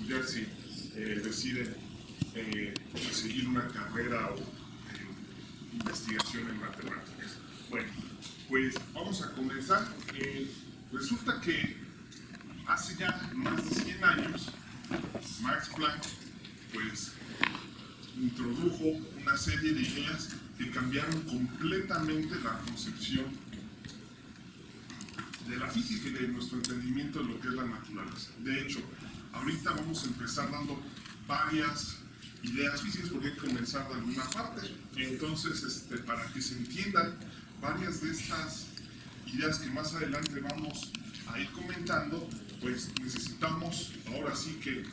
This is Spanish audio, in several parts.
estudiar si deciden seguir una carrera o investigación en matemáticas. Bueno, pues vamos a comenzar. Resulta que hace ya más de 100 años, Max Planck pues introdujo una serie de ideas que cambiaron completamente la concepción de la física y de nuestro entendimiento de lo que es la naturaleza. De hecho, ahorita vamos a empezar dando varias ideas físicas porque hay que comenzar de alguna parte. Entonces, para que se entiendan varias de estas ideas que más adelante vamos a ir comentando, pues necesitamos ahora sí que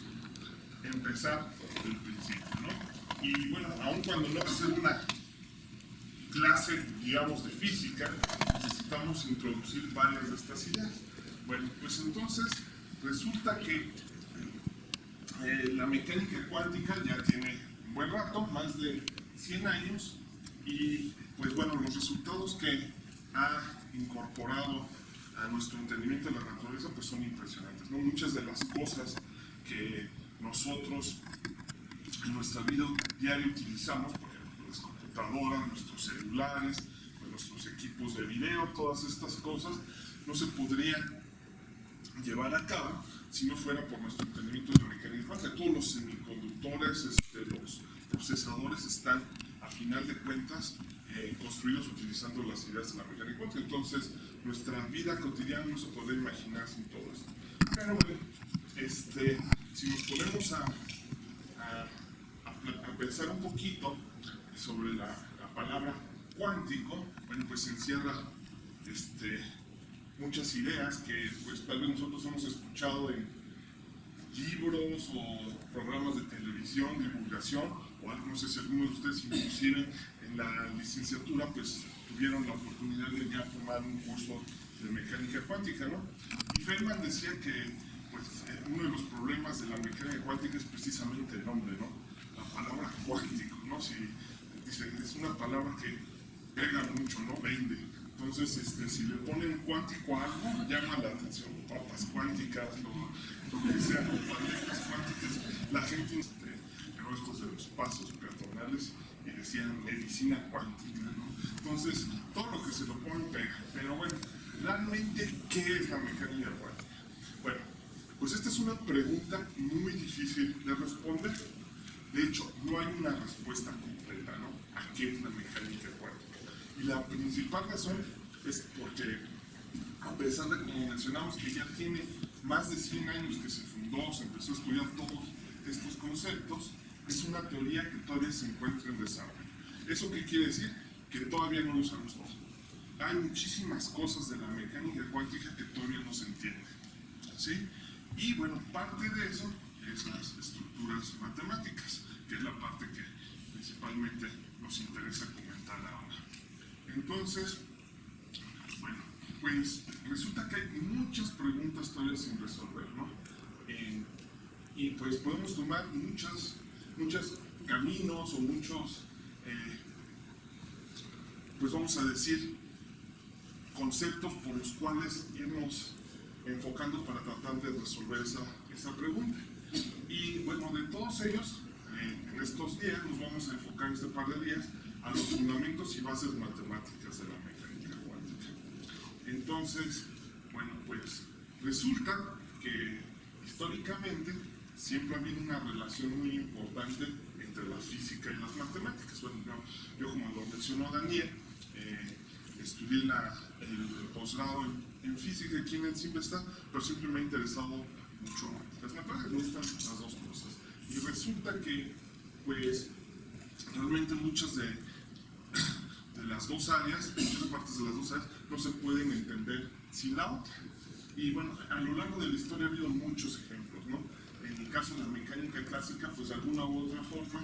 empezar del principio, ¿no? Y bueno, aun cuando no va a ser una clase, digamos, de física, necesitamos introducir varias de estas ideas. Bueno, pues entonces resulta que la mecánica cuántica ya tiene un buen rato, más de 100 años, y pues bueno, los resultados que ha incorporado a nuestro entendimiento de la naturaleza pues son impresionantes, ¿no? Muchas de las cosas que nosotros en nuestra vida diaria utilizamos, por ejemplo, las computadoras, nuestros celulares, nuestros equipos de video, todas estas cosas no se podrían llevar a cabo si no fuera por nuestro entendimiento de la mecánica cuántica. Todos los semiconductores, los procesadores están, a final de cuentas, construidos utilizando las ideas de la mecánica cuántica. Entonces, nuestra vida cotidiana no se puede imaginar sin todo esto. Pero bueno, si nos ponemos a pensar un poquito sobre la palabra cuántico, bueno, pues encierra muchas ideas que pues tal vez nosotros hemos escuchado en libros o programas de televisión, divulgación, o no sé si algunos de ustedes inclusive en la licenciatura pues tuvieron la oportunidad de ya tomar un curso de mecánica cuántica, ¿no? Y Feynman decía que pues uno de los problemas de la mecánica cuántica es precisamente el nombre, ¿no? La palabra cuántico, ¿no? Si dice, es una palabra que pega mucho, ¿no? Vende. Entonces, si le ponen cuántico a algo, llama la atención. Papas cuánticas, lo que sea, paletas cuánticas. La gente, pero estos de los pasos peatonales, y decían medicina cuántica, ¿no? Entonces, todo lo que se lo ponen pega. Pero bueno, realmente, ¿qué es la mecánica cuántica? Bueno, pues esta es una pregunta muy difícil de responder. De hecho, no hay una respuesta completa, ¿no? ¿A qué es la mecánica cuántica? Y la principal razón es porque, a pesar de, como mencionamos, que ya tiene más de 100 años que se fundó, se empezó a estudiar todos estos conceptos, es una teoría que todavía se encuentra en desarrollo. ¿Eso qué quiere decir? Que todavía no lo sabemos todo. Hay muchísimas cosas de la mecánica cuántica que todavía no se entienden, ¿sí? Y bueno, parte de eso es las estructuras matemáticas, que es la parte que principalmente nos interesa comentar ahora. Entonces, bueno, pues resulta que hay muchas preguntas todavía sin resolver, ¿no? Y pues podemos tomar muchos caminos o muchos, pues vamos a decir, conceptos por los cuales irnos enfocando para tratar de resolver esa pregunta. Y bueno, de todos ellos, en estos días nos vamos a enfocar este par de días a los fundamentos y bases matemáticas de la mecánica cuántica. Entonces, bueno, pues resulta que históricamente siempre ha habido una relación muy importante entre la física y las matemáticas. Bueno, yo como lo mencionó Daniel, estudié el posgrado en física aquí en el CIMBESTA, pero siempre me ha interesado mucho las matemáticas, me gustan las dos cosas. Y resulta que, pues, realmente muchas de las dos áreas, muchas partes de las dos áreas, no se pueden entender sin la otra. Y bueno, a lo largo de la historia ha habido muchos ejemplos, ¿no? En el caso de la mecánica clásica, pues de alguna u otra forma,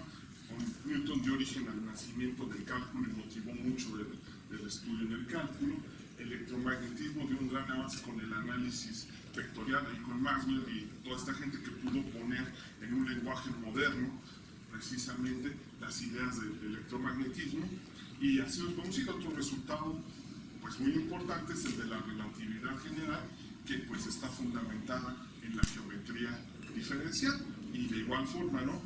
Newton dio origen al nacimiento del cálculo y motivó mucho del estudio del cálculo. El electromagnetismo dio un gran avance con el análisis vectorial y con Maxwell y toda esta gente que pudo poner en un lenguaje moderno precisamente las ideas del electromagnetismo. Y así nos vamos a ir a otro resultado pues muy importante, es el de la relatividad general, que pues está fundamentada en la geometría diferencial. Y de igual forma, ¿no?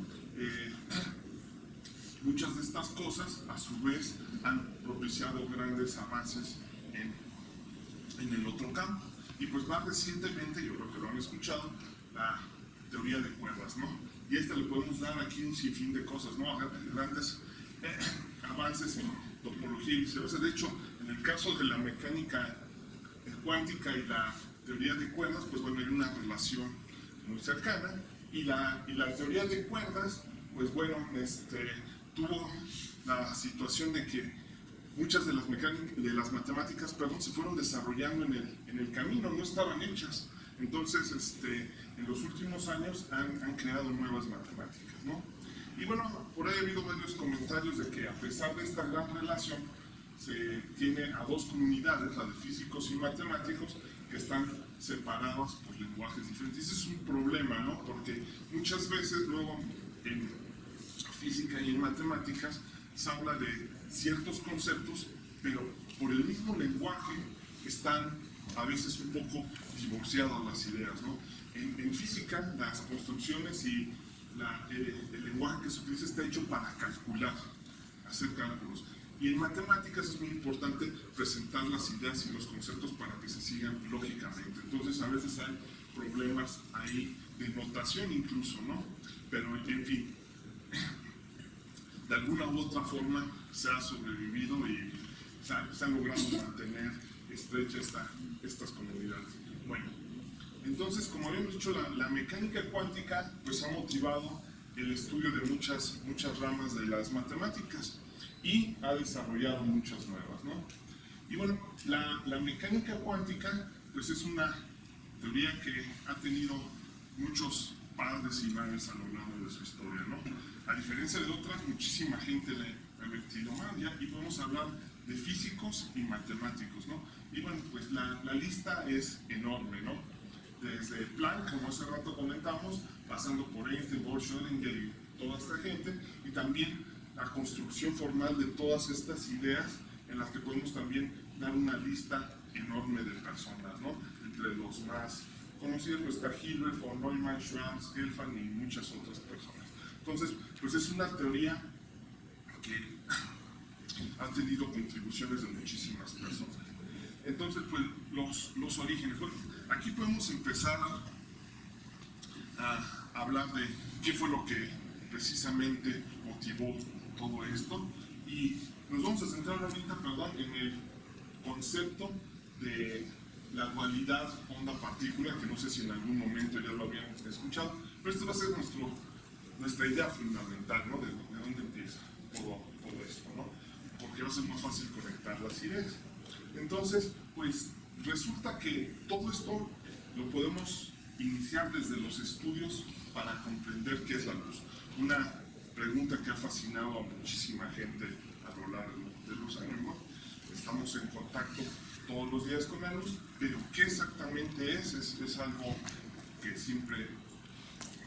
Muchas de estas cosas, a su vez, han propiciado grandes avances en el otro campo. Y pues más recientemente, yo creo que lo han escuchado, la teoría de cuerdas, ¿no? Y a esta le podemos dar aquí un sinfín de cosas, ¿no? Grandes avances en topología y viceversa. De hecho, en el caso de la mecánica cuántica y la teoría de cuerdas, pues bueno, hay una relación muy cercana. Y la teoría de cuerdas, pues bueno, tuvo la situación de que muchas de las matemáticas, perdón, se fueron desarrollando en el camino, no estaban hechas. Entonces, en los últimos años han creado nuevas matemáticas, ¿no? Y bueno, por ahí ha habido varios comentarios de que a pesar de esta gran relación, se tiene a dos comunidades, la de físicos y matemáticos, que están separadas por lenguajes diferentes. Ese es un problema, ¿no? Porque muchas veces luego en física y en matemáticas se habla de ciertos conceptos, pero por el mismo lenguaje están a veces un poco divorciadas las ideas, ¿no? En física, las construcciones y el lenguaje que se utiliza está hecho para calcular, hacer cálculos. Y en matemáticas es muy importante presentar las ideas y los conceptos para que se sigan lógicamente. Entonces a veces hay problemas ahí de notación incluso, ¿no? Pero en fin, de alguna u otra forma se ha sobrevivido y se han logrado mantener estrecha estas comunidades. Bueno, entonces, como habíamos dicho, la mecánica cuántica pues ha motivado el estudio de muchas ramas de las matemáticas y ha desarrollado muchas nuevas, ¿no? Y bueno, la mecánica cuántica pues es una teoría que ha tenido muchos padres y madres a lo largo de su historia, ¿no? A diferencia de otras, muchísima gente le ha metido mano y podemos hablar de físicos y matemáticos, ¿no? Y bueno, pues la lista es enorme, ¿no? Desde Planck, como hace rato comentamos, pasando por Einstein, Bohr, Schrödinger y toda esta gente, y también la construcción formal de todas estas ideas, en las que podemos también dar una lista enorme de personas, ¿no? Entre los más conocidos pues está Hilbert, von Neumann, Schwarz, Gelfand y muchas otras personas. Entonces, pues es una teoría que ha tenido contribuciones de muchísimas personas. Entonces, pues los orígenes. Bueno, aquí podemos empezar a hablar de qué fue lo que precisamente motivó todo esto, y nos vamos a centrar ahorita, perdón, en el concepto de la dualidad onda-partícula, que no sé si en algún momento ya lo habían escuchado, pero esta va a ser nuestra idea fundamental, ¿no? De dónde empieza todo esto, ¿no? Porque va a ser más fácil conectar las ideas. Entonces, pues resulta que todo esto lo podemos iniciar desde los estudios para comprender qué es la luz. Una pregunta que ha fascinado a muchísima gente a lo largo de los años, ¿no? Estamos en contacto todos los días con la luz, pero ¿qué exactamente es? Es algo que siempre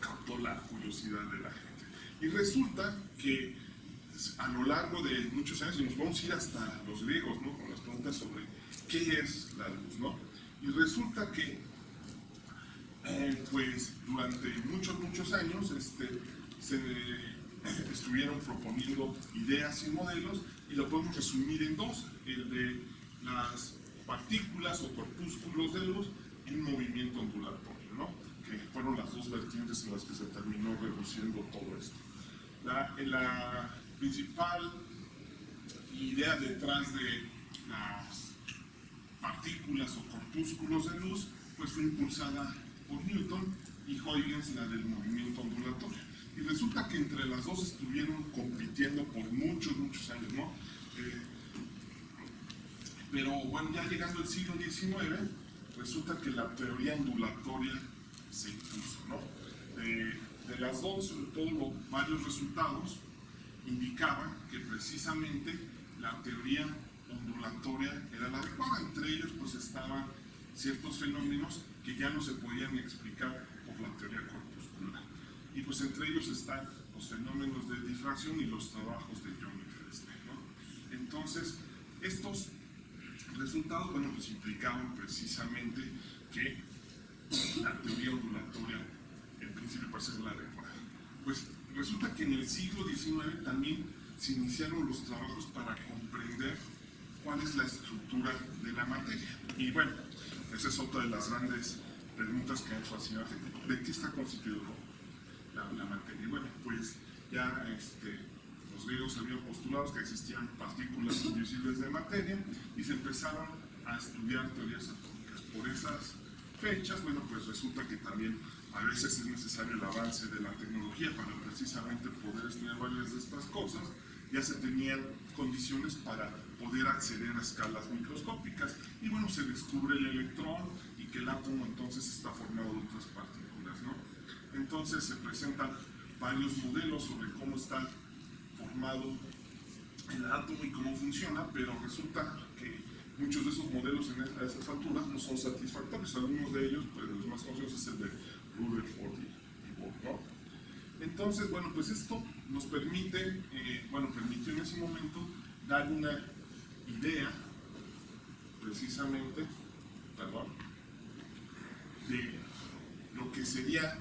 captó la curiosidad de la gente. Y resulta que a lo largo de muchos años, y nos vamos a ir hasta los griegos, ¿no? Con las preguntas sobre qué es la luz, ¿no? Y resulta que pues durante muchos años se estuvieron proponiendo ideas y modelos, y lo podemos resumir en dos: el de las partículas o corpúsculos de luz en movimiento ondulatorio, ¿no? Que fueron las dos vertientes en las que se terminó reduciendo todo esto. La principal idea detrás de las partículas o corpúsculos de luz pues fue impulsada por Newton, y Huygens la del movimiento ondulatorio. Y resulta que entre las dos estuvieron compitiendo por muchos años, ¿no? Pero bueno, ya llegando al siglo XIX, resulta que la teoría ondulatoria se impuso, ¿no? De las dos, sobre todo varios resultados indicaban que precisamente la teoría ondulatoria era la adecuada. Entre ellos pues estaban ciertos fenómenos que ya no se podían explicar por la teoría corpuscular. Y pues entre ellos están los fenómenos de difracción y los trabajos de Young y Fresnel, ¿no? Entonces, estos resultados, bueno, pues implicaban precisamente que la teoría ondulatoria en principio parece ser la adecuada. pues resulta que en el siglo XIX también se iniciaron los trabajos para comprender cuál es la estructura de la materia. Y bueno, esa es otra de las grandes preguntas que han fascinado. ¿De qué está constituido la materia? Y bueno, pues ya los griegos habían postulado que existían partículas indivisibles de materia y se empezaron a estudiar teorías atómicas. Por esas fechas, bueno, pues resulta que también a veces es necesario el avance de la tecnología para precisamente poder estudiar varias de estas cosas. Ya se tenían condiciones para poder acceder a escalas microscópicas y bueno, se descubre el electrón y que el átomo entonces está formado de otras partículas, ¿no? Entonces se presentan varios modelos sobre cómo está formado el átomo y cómo funciona, pero resulta que muchos de esos modelos a esas alturas no son satisfactorios. Algunos de ellos, pues los más conocidos es el de Rutherford y Bohr, ¿no? Entonces, bueno, pues esto nos permite, permitió en ese momento dar una idea, precisamente, de lo que serían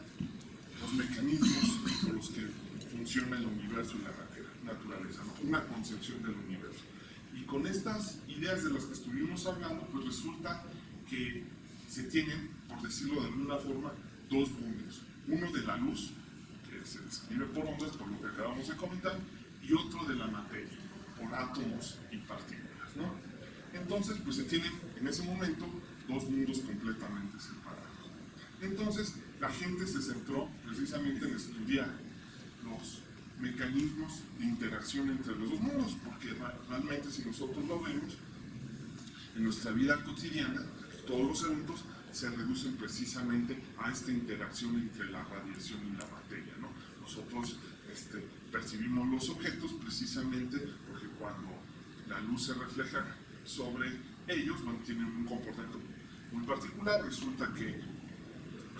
los mecanismos por los que funciona el universo y la naturaleza, ¿no? Una concepción del universo. Y con estas ideas de las que estuvimos hablando, pues resulta que se tienen, por decirlo de alguna forma, dos mundos. Uno de la luz, que se describe por ondas, por lo que acabamos de comentar, y otro de la materia, por átomos y partículas, ¿no? Entonces, pues se tienen en ese momento dos mundos completamente separados. Entonces, la gente se centró precisamente en estudiar los mecanismos de interacción entre los dos mundos, porque realmente si nosotros lo vemos, en nuestra vida cotidiana, todos los eventos se reducen precisamente a esta interacción entre la radiación y la materia, ¿no? Nosotros percibimos los objetos precisamente porque cuando la luz se refleja sobre ellos, bueno, tienen un comportamiento muy particular. Resulta que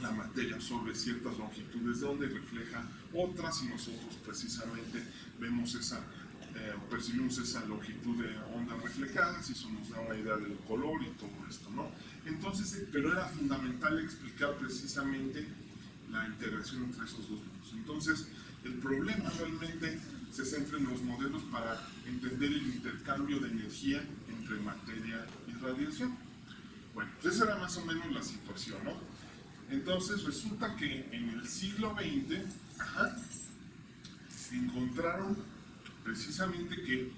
la materia absorbe ciertas longitudes de onda y refleja otras, y nosotros precisamente vemos percibimos esa longitud de onda reflejada, y eso nos da una idea del color y todo esto, ¿no? Entonces, pero era fundamental explicar precisamente la interacción entre esos dos mundos. Entonces, el problema realmente se centra en los modelos para entender el intercambio de energía entre materia y radiación. Bueno, pues esa era más o menos la situación, ¿no? Entonces resulta que en el siglo XX encontraron precisamente que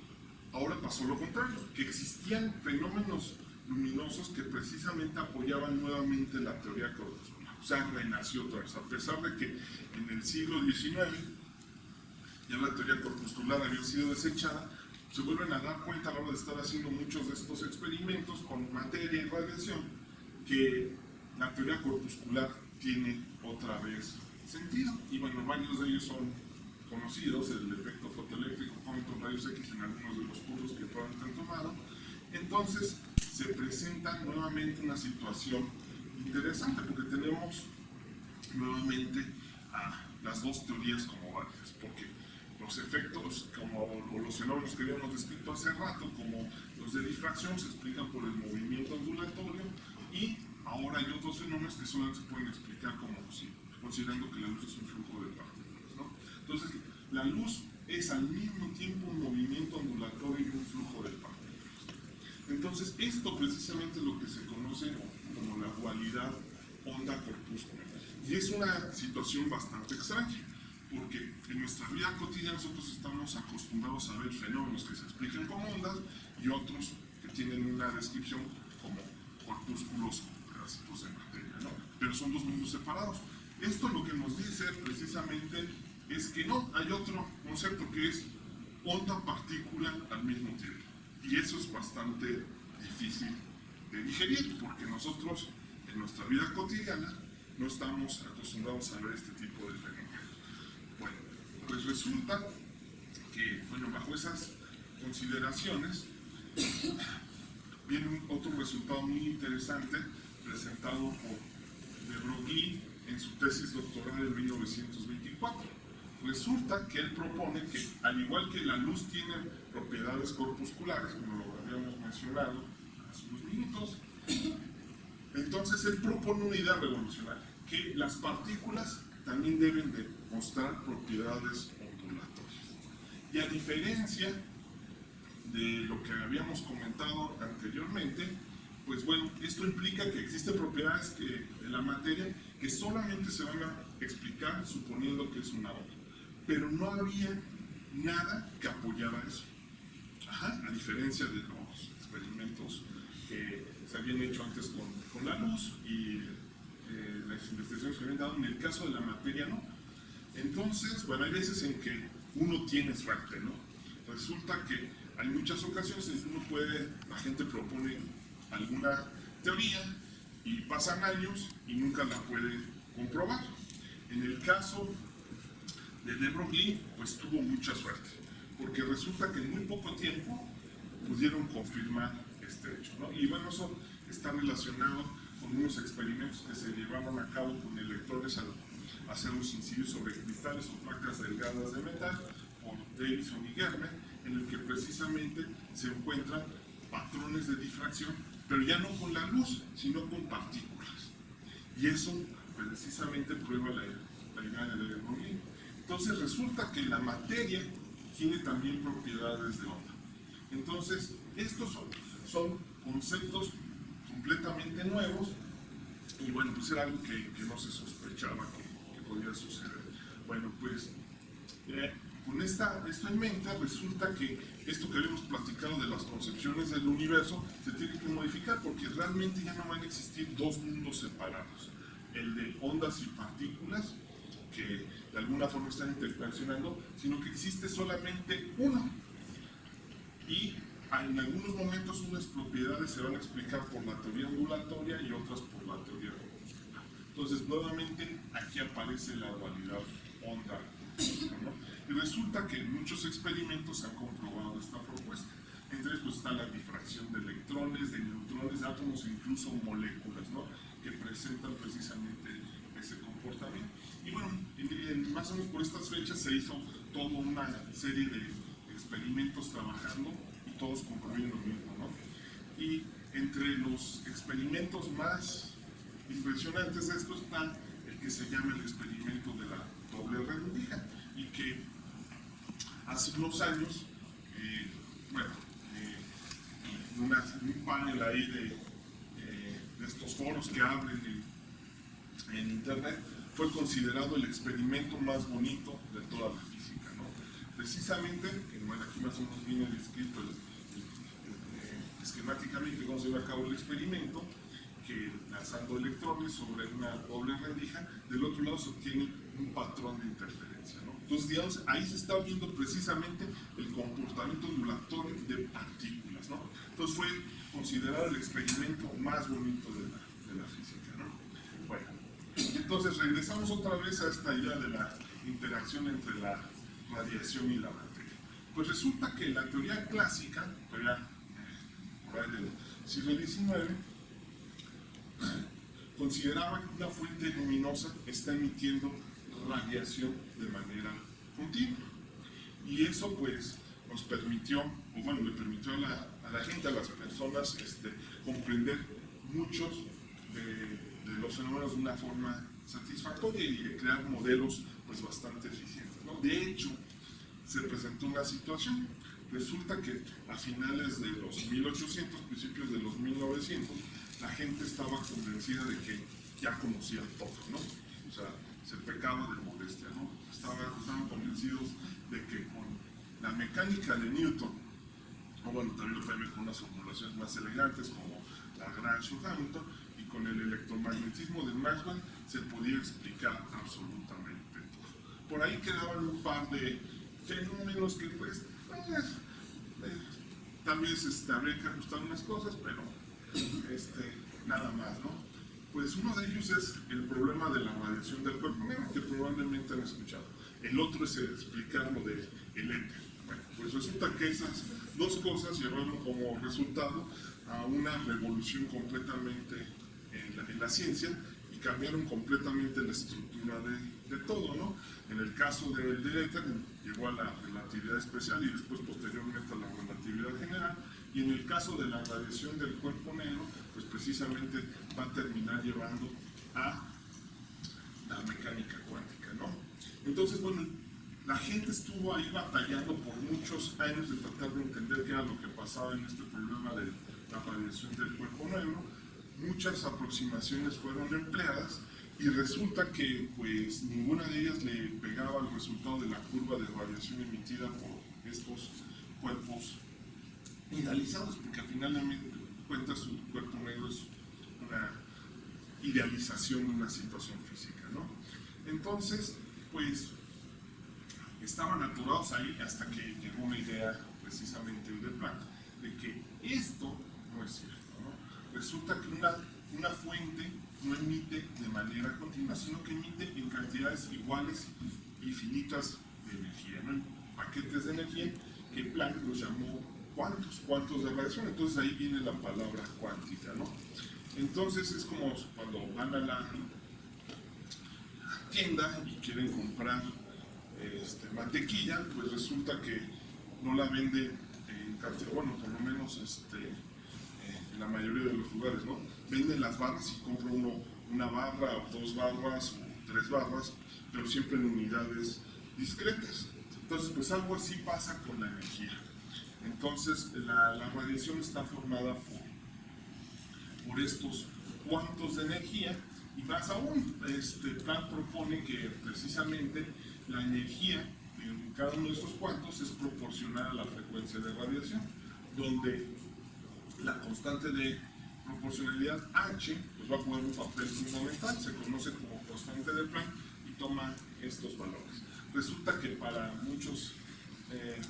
ahora pasó lo contrario, que existían fenómenos luminosos que precisamente apoyaban nuevamente la teoría corpuscular. O sea, renació otra vez, a pesar de que en el siglo XIX ya la teoría corpuscular había sido desechada. Se vuelven a dar cuenta a la hora de estar haciendo muchos de estos experimentos con materia y radiación que la teoría corpuscular tiene otra vez sentido. Y bueno, varios de ellos son conocidos: el efecto fotoeléctrico, cuántos rayos X en algunos de los cursos que probablemente han tomado. Entonces se presenta nuevamente una situación interesante, porque tenemos nuevamente a las dos teorías como válidas, porque los efectos o los fenómenos que habíamos descrito hace rato, como los de difracción, se explican por el movimiento ondulatorio, y ahora hay otros fenómenos que solamente se pueden explicar como considerando que la luz es un flujo de partículas, ¿no? Entonces, la luz es al mismo tiempo un movimiento ondulatorio y un flujo de partículas. Entonces, esto precisamente es lo que se conoce como la dualidad onda-corpúsculo. Y es una situación bastante extraña, porque en nuestra vida cotidiana nosotros estamos acostumbrados a ver fenómenos que se explican como ondas y otros que tienen una descripción como corpúsculos, pedacitos de materia, ¿no? Pero son dos mundos separados. Esto lo que nos dice precisamente es que no, hay otro concepto que es onda-partícula al mismo tiempo. Y eso es bastante difícil de digerir, porque nosotros en nuestra vida cotidiana no estamos acostumbrados a ver este tipo de fenómenos. Bueno, pues resulta que, bajo esas consideraciones, viene otro resultado muy interesante presentado por de Broglie en su tesis doctoral en 1924. Resulta que él propone que, al igual que la luz tiene propiedades corpusculares, como lo habíamos mencionado hace unos minutos, entonces él propone una idea revolucionaria, que las partículas también deben de mostrar propiedades ondulatorias. Y a diferencia de lo que habíamos comentado anteriormente, pues bueno, esto implica que existen propiedades de la materia que solamente se van a explicar suponiendo que es una onda. Pero no había nada que apoyara eso. A diferencia de los experimentos que se habían hecho antes con la luz y las investigaciones que habían dado, en el caso de la materia no. Entonces, bueno, hay veces en que uno tiene suerte, ¿no? Resulta que hay muchas ocasiones en que la gente propone alguna teoría y pasan años y nunca la puede comprobar. En el caso de de Broglie, pues tuvo mucha suerte, porque resulta que en muy poco tiempo pudieron confirmar este hecho, ¿no? Y bueno, eso está relacionado con unos experimentos que se llevaron a cabo con electrones al hacerlos incidir sobre cristales o placas delgadas de metal por Davison y Germer, en el que precisamente se encuentran patrones de difracción, pero ya no con la luz, sino con partículas. Y eso precisamente prueba la idea de Broglie. Entonces resulta que la materia tiene también propiedades de onda. Entonces, estos son conceptos completamente nuevos y bueno, pues era algo que no se sospechaba que podía suceder. Bueno, pues con esto en mente, resulta que esto que habíamos platicado de las concepciones del universo se tiene que modificar porque realmente ya no van a existir dos mundos separados, el de ondas y partículas que de alguna forma están interaccionando, sino que existe solamente uno. Y en algunos momentos unas propiedades se van a explicar por la teoría ondulatoria y otras por la teoría corpuscular. Entonces, nuevamente, aquí aparece la dualidad onda, ¿no? Y resulta que en muchos experimentos han comprobado esta propuesta. Entre ellos pues, está la difracción de electrones, de neutrones, de átomos e incluso moléculas, ¿no? Que presentan precisamente ese comportamiento. Y bueno, más o menos por estas fechas se hizo toda una serie de experimentos trabajando y todos concluyen lo mismo, ¿no? Y entre los experimentos más impresionantes de esto está el que se llama el experimento de la doble rendija y que hace unos años, un panel ahí de estos foros que abren en internet, fue considerado el experimento más bonito de toda la física, ¿no? Precisamente, bueno, aquí más o menos viene descrito esquemáticamente cómo se lleva a cabo el experimento, que lanzando electrones sobre una doble rendija, del otro lado se obtiene un patrón de interferencia, ¿no? Entonces, digamos, ahí se está viendo precisamente el comportamiento ondulatorio de partículas, ¿no? Entonces fue considerado el experimento más bonito de la física, ¿no? Bueno, entonces regresamos otra vez a esta idea de la interacción entre la radiación y la materia. Pues resulta que la teoría clásica, por ahí del siglo XIX, consideraba que una fuente luminosa está emitiendo radiación de manera continua. Y eso pues nos permitió, o bueno, le permitió a la gente, a las personas, comprender muchos de los fenómenos de una forma satisfactoria y de crear modelos pues bastante eficientes, ¿no? De hecho, se presentó una situación. Resulta que a finales de los 1800, principios de los 1900, la gente estaba convencida de que ya conocían todo, ¿no? O sea, se pecaba de modestia, ¿no? Estaban convencidos de que con la mecánica de Newton, o bueno, también lo pueden ver con unas formulaciones más elegantes como Lagrange o Hamilton, y con el electromagnetismo de Maxwell se podía explicar absolutamente todo. Por ahí quedaban un par de fenómenos que pues tal vez habría que ajustar unas cosas, pero nada más, ¿no? Pues uno de ellos es el problema de la radiación del cuerpo negro, que probablemente han escuchado. El otro es explicar lo del éter. Bueno, pues resulta que esas dos cosas llevaron como resultado a una revolución completamente en la ciencia y cambiaron completamente la estructura de todo, ¿no? En el caso del éter llegó a la relatividad especial y después posteriormente a la relatividad general, y en el caso de la radiación del cuerpo negro, pues precisamente va a terminar llevando a la mecánica cuántica, ¿no? Entonces, bueno, la gente estuvo ahí batallando por muchos años de tratar de entender qué era lo que pasaba en este problema de la radiación del cuerpo negro. Muchas aproximaciones fueron empleadas y resulta que pues ninguna de ellas le pegaba al resultado de la curva de radiación emitida por estos cuerpos idealizados, porque al final de cuentas su cuerpo negro es una idealización de una situación física, ¿no? Entonces, pues estaban atorados ahí hasta que llegó una idea precisamente de Planck, de que esto no es cierto, ¿no? Resulta que una fuente no emite de manera continua, sino que emite en cantidades iguales y finitas de energía, ¿no? En paquetes de energía que Planck los llamó cuantos de radiación. Entonces ahí viene la palabra cuántica, ¿no? Entonces es como cuando van a la tienda y quieren comprar mantequilla, pues resulta que no la venden en cantidad, bueno, por lo menos en la mayoría de los lugares, ¿no? Venden las barras y compra uno una barra o 2 barras o 3 barras, pero siempre en unidades discretas. Entonces, pues algo así pasa con la energía. Entonces, la radiación está formada por estos cuantos de energía, y más aún, Planck propone que precisamente la energía en cada uno de estos cuantos es proporcional a la frecuencia de radiación, donde la constante de proporcionalidad H pues va a jugar un papel fundamental, se conoce como constante de Planck y toma estos valores. Resulta que para muchos,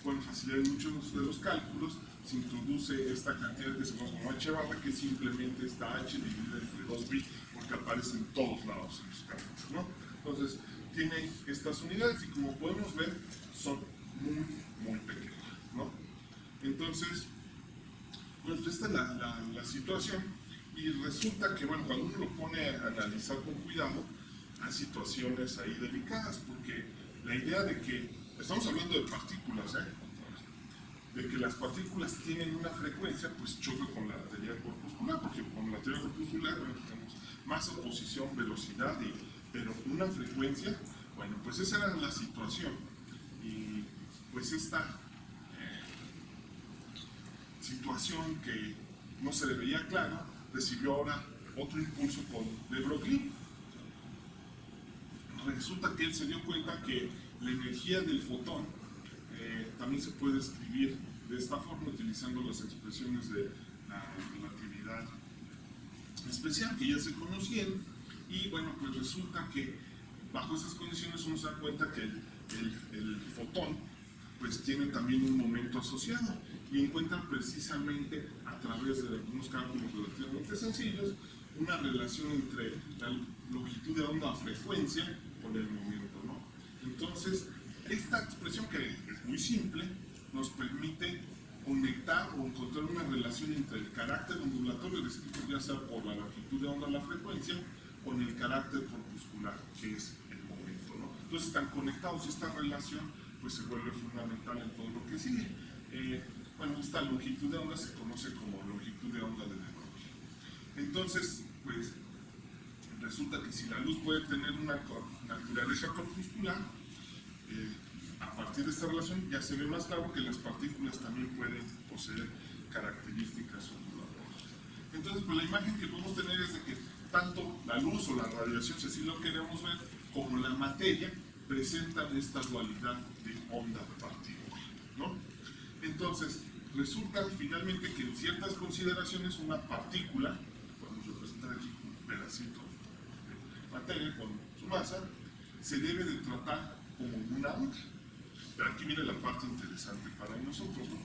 pueden facilitar muchos de los cálculos, se introduce esta cantidad que se conoce como H barra, que es simplemente esta H dividida entre 2pi, porque aparece en todos lados en los cálculos, ¿no? Entonces, tiene estas unidades y como podemos ver, son muy pequeñas, ¿no? Entonces, pues esta es la situación, y resulta que, bueno, cuando uno lo pone a analizar con cuidado, hay situaciones ahí delicadas, porque la idea de que, estamos hablando de partículas, de que las partículas tienen una frecuencia, pues choca con la teoría corpuscular, porque con la teoría corpuscular, bueno, tenemos masa, posición, velocidad, pero una frecuencia, bueno, pues esa era la situación, y pues esta situación que no se le veía clara, recibió ahora otro impulso con de Broglie. Resulta que él se dio cuenta que la energía del fotón también se puede escribir de esta forma, utilizando las expresiones de la relatividad especial que ya se conocían, y bueno, pues resulta que bajo esas condiciones uno se da cuenta que el fotón pues tiene también un momento asociado, y encuentran precisamente a través de algunos cálculos relativamente sencillos una relación entre la longitud de onda a frecuencia con el momento, ¿no? Entonces, esta expresión, que es muy simple, nos permite conectar o encontrar una relación entre el carácter ondulatorio descrito ya sea por la longitud de onda a la frecuencia con el carácter corpuscular, que es el momento, ¿no? Entonces están conectados, y esta relación pues se vuelve fundamental en todo lo que sigue. Bueno, esta longitud de onda se conoce como longitud de onda de De Broglie. Entonces, pues resulta que si la luz puede tener una naturaleza corpuscular, a partir de esta relación ya se ve más claro que las partículas también pueden poseer características ondulatorias. Entonces, pues la imagen que podemos tener es de que tanto la luz o la radiación, si así lo queremos ver, como la materia presentan esta dualidad de onda-partícula, ¿no? Entonces, resulta finalmente que en ciertas consideraciones una partícula, podemos representar aquí un pedacito de materia con su masa, se debe de tratar como una onda. Pero aquí viene la parte interesante para nosotros, ¿no?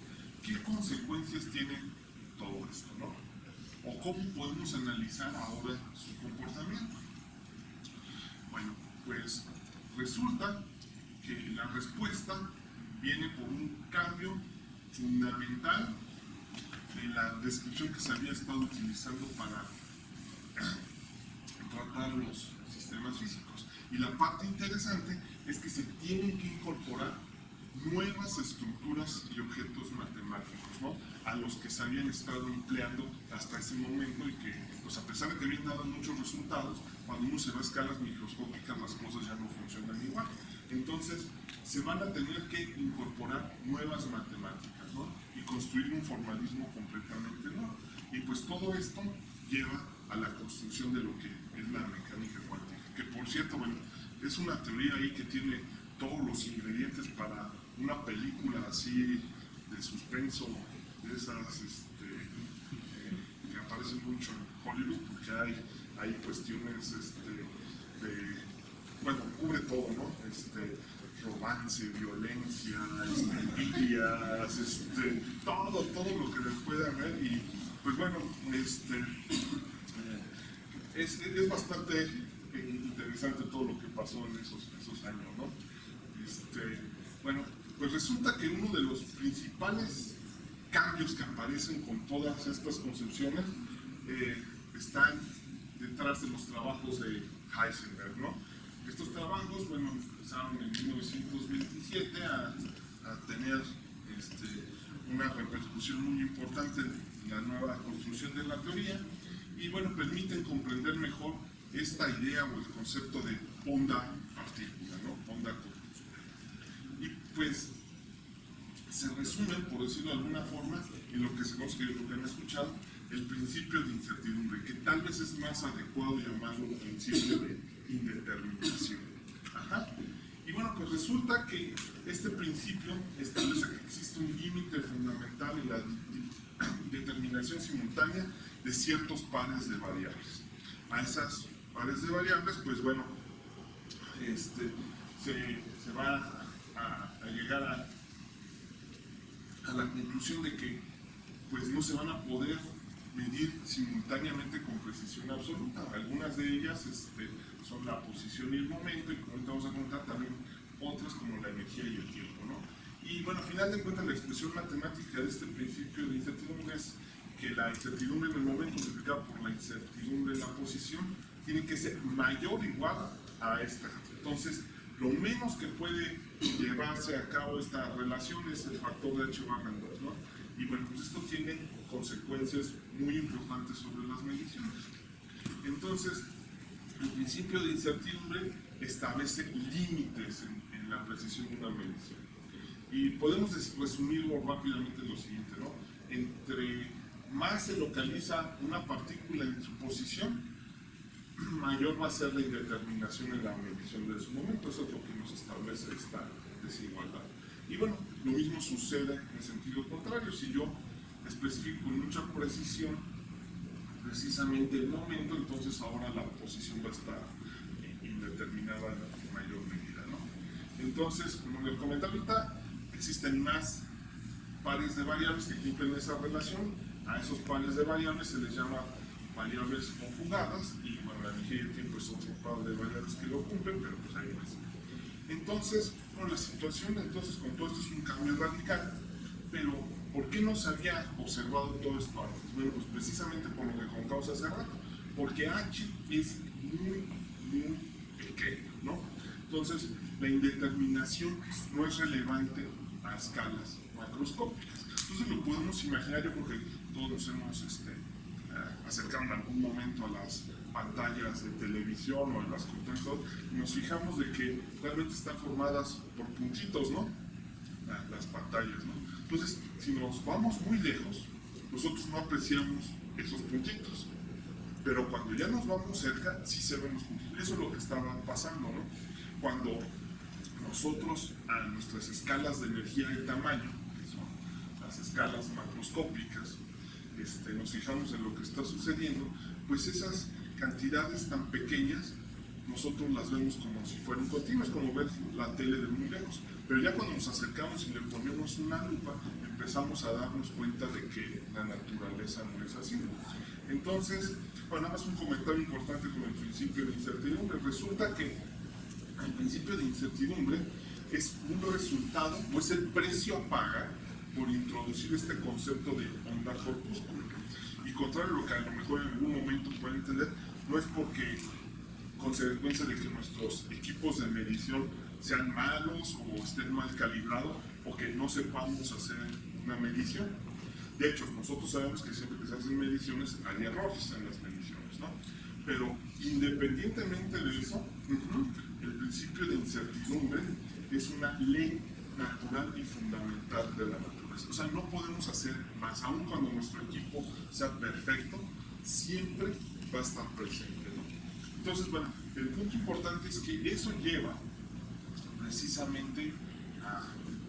¿Qué consecuencias tiene todo esto, no? ¿O cómo podemos analizar ahora su comportamiento? Bueno, pues resulta que la respuesta viene por un cambio fundamental en la descripción que se había estado utilizando para tratar los sistemas físicos. Y la parte interesante es que se tienen que incorporar nuevas estructuras y objetos matemáticos, ¿no?, a los que se habían estado empleando hasta ese momento, y que, pues a pesar de que habían dado muchos resultados, cuando uno se va a escalas microscópicas las cosas ya no funcionan igual. Entonces, se van a tener que incorporar nuevas matemáticas, ¿no? Y construir un formalismo completamente nuevo. Y pues todo esto lleva a la construcción de lo que es la mecánica cuántica, que por cierto, bueno, es una teoría ahí que tiene todos los ingredientes para una película así de suspenso, de esas que aparecen mucho en Hollywood, porque hay cuestiones bueno, cubre todo, ¿no? Romance, violencia, envidias, todo lo que les pueda haber. Y pues bueno, es bastante interesante todo lo que pasó en esos años, ¿no? Bueno, pues resulta que uno de los principales cambios que aparecen con todas estas concepciones están detrás de los trabajos de Heisenberg, ¿no? Estos trabajos, bueno, empezaron en 1927 a tener una repercusión muy importante en la nueva construcción de la teoría y, bueno, permiten comprender mejor esta idea o el concepto de onda-partícula, ¿no? Onda-corpúsculo. Y pues se resumen, por decirlo de alguna forma, en lo que se conoce, que lo que han escuchado, el principio de incertidumbre, que tal vez es más adecuado llamarlo principio de indeterminación. Ajá. Y bueno, pues resulta que este principio establece que existe un límite fundamental en la determinación simultánea de ciertos pares de variables. A esas pares de variables, pues bueno, se va a llegar a la conclusión de que pues no se van a poder medir simultáneamente con precisión absoluta. Algunas de ellas son la posición y el momento, y como ahorita vamos a contar también otras como la energía y el tiempo, ¿no? Y bueno, al final de cuentas la expresión matemática de este principio de incertidumbre es que la incertidumbre en el momento multiplicada por la incertidumbre en la posición tiene que ser mayor o igual a esta. Entonces, lo menos que puede llevarse a cabo esta relación es el factor de H barra 2, ¿no? Y bueno, pues esto tiene consecuencias muy importantes sobre las mediciones. Entonces, el principio de incertidumbre establece límites en la precisión de una medición. Y podemos resumirlo rápidamente en lo siguiente, ¿no? Entre más se localiza una partícula en su posición, mayor va a ser la indeterminación en la medición de su momento. Eso es lo que nos establece esta desigualdad. Y bueno, lo mismo sucede en sentido contrario. Si yo especifico con mucha precisión precisamente el momento, entonces ahora la posición va a estar indeterminada en mayor medida, ¿no? Entonces, como les comentaba ahorita, existen más pares de variables que cumplen esa relación. A esos pares de variables se les llama variables conjugadas, y bueno, la energía y el tiempo es otro par de variables que lo cumplen, pero pues hay más. Entonces, bueno, la situación entonces con todo esto es un cambio radical, pero ¿por qué no se había observado todo esto antes? Bueno, pues precisamente por lo que contamos hace rato, porque H es muy pequeño, ¿no? Entonces, la indeterminación no es relevante a escalas macroscópicas. Entonces lo podemos imaginar, yo creo que todos nos hemos acercado en algún momento a las pantallas de televisión o en las computadoras, y nos fijamos de que realmente están formadas por puntitos, ¿no? Las pantallas, ¿no? Entonces, si nos vamos muy lejos, nosotros no apreciamos esos puntitos, pero cuando ya nos vamos cerca, sí se ven los puntitos. Eso es lo que estaba pasando, ¿no? Cuando nosotros a nuestras escalas de energía y tamaño, que son las escalas macroscópicas, nos fijamos en lo que está sucediendo, pues esas cantidades tan pequeñas nosotros las vemos como si fueran continuas, como ver la tele de muy lejos. Pero ya cuando nos acercamos y le ponemos una lupa, empezamos a darnos cuenta de que la naturaleza no es así. Entonces, bueno, nada más un comentario importante con el principio de incertidumbre. Resulta que el principio de incertidumbre es un resultado, o es el precio a pagar por introducir este concepto de onda corpúsculo. Y contrario a lo que a lo mejor en algún momento pueden entender, no es porque consecuencia de que nuestros equipos de medición sean malos o estén mal calibrados o que no sepamos hacer una medición. De hecho, nosotros sabemos que siempre que se hacen mediciones hay errores en las mediciones, ¿no? Pero independientemente de eso, el principio de incertidumbre es una ley natural y fundamental de la naturaleza. O sea, no podemos hacer más, aun cuando nuestro equipo sea perfecto, siempre va a estar presente, ¿no? Entonces, bueno, el punto importante es que eso lleva precisamente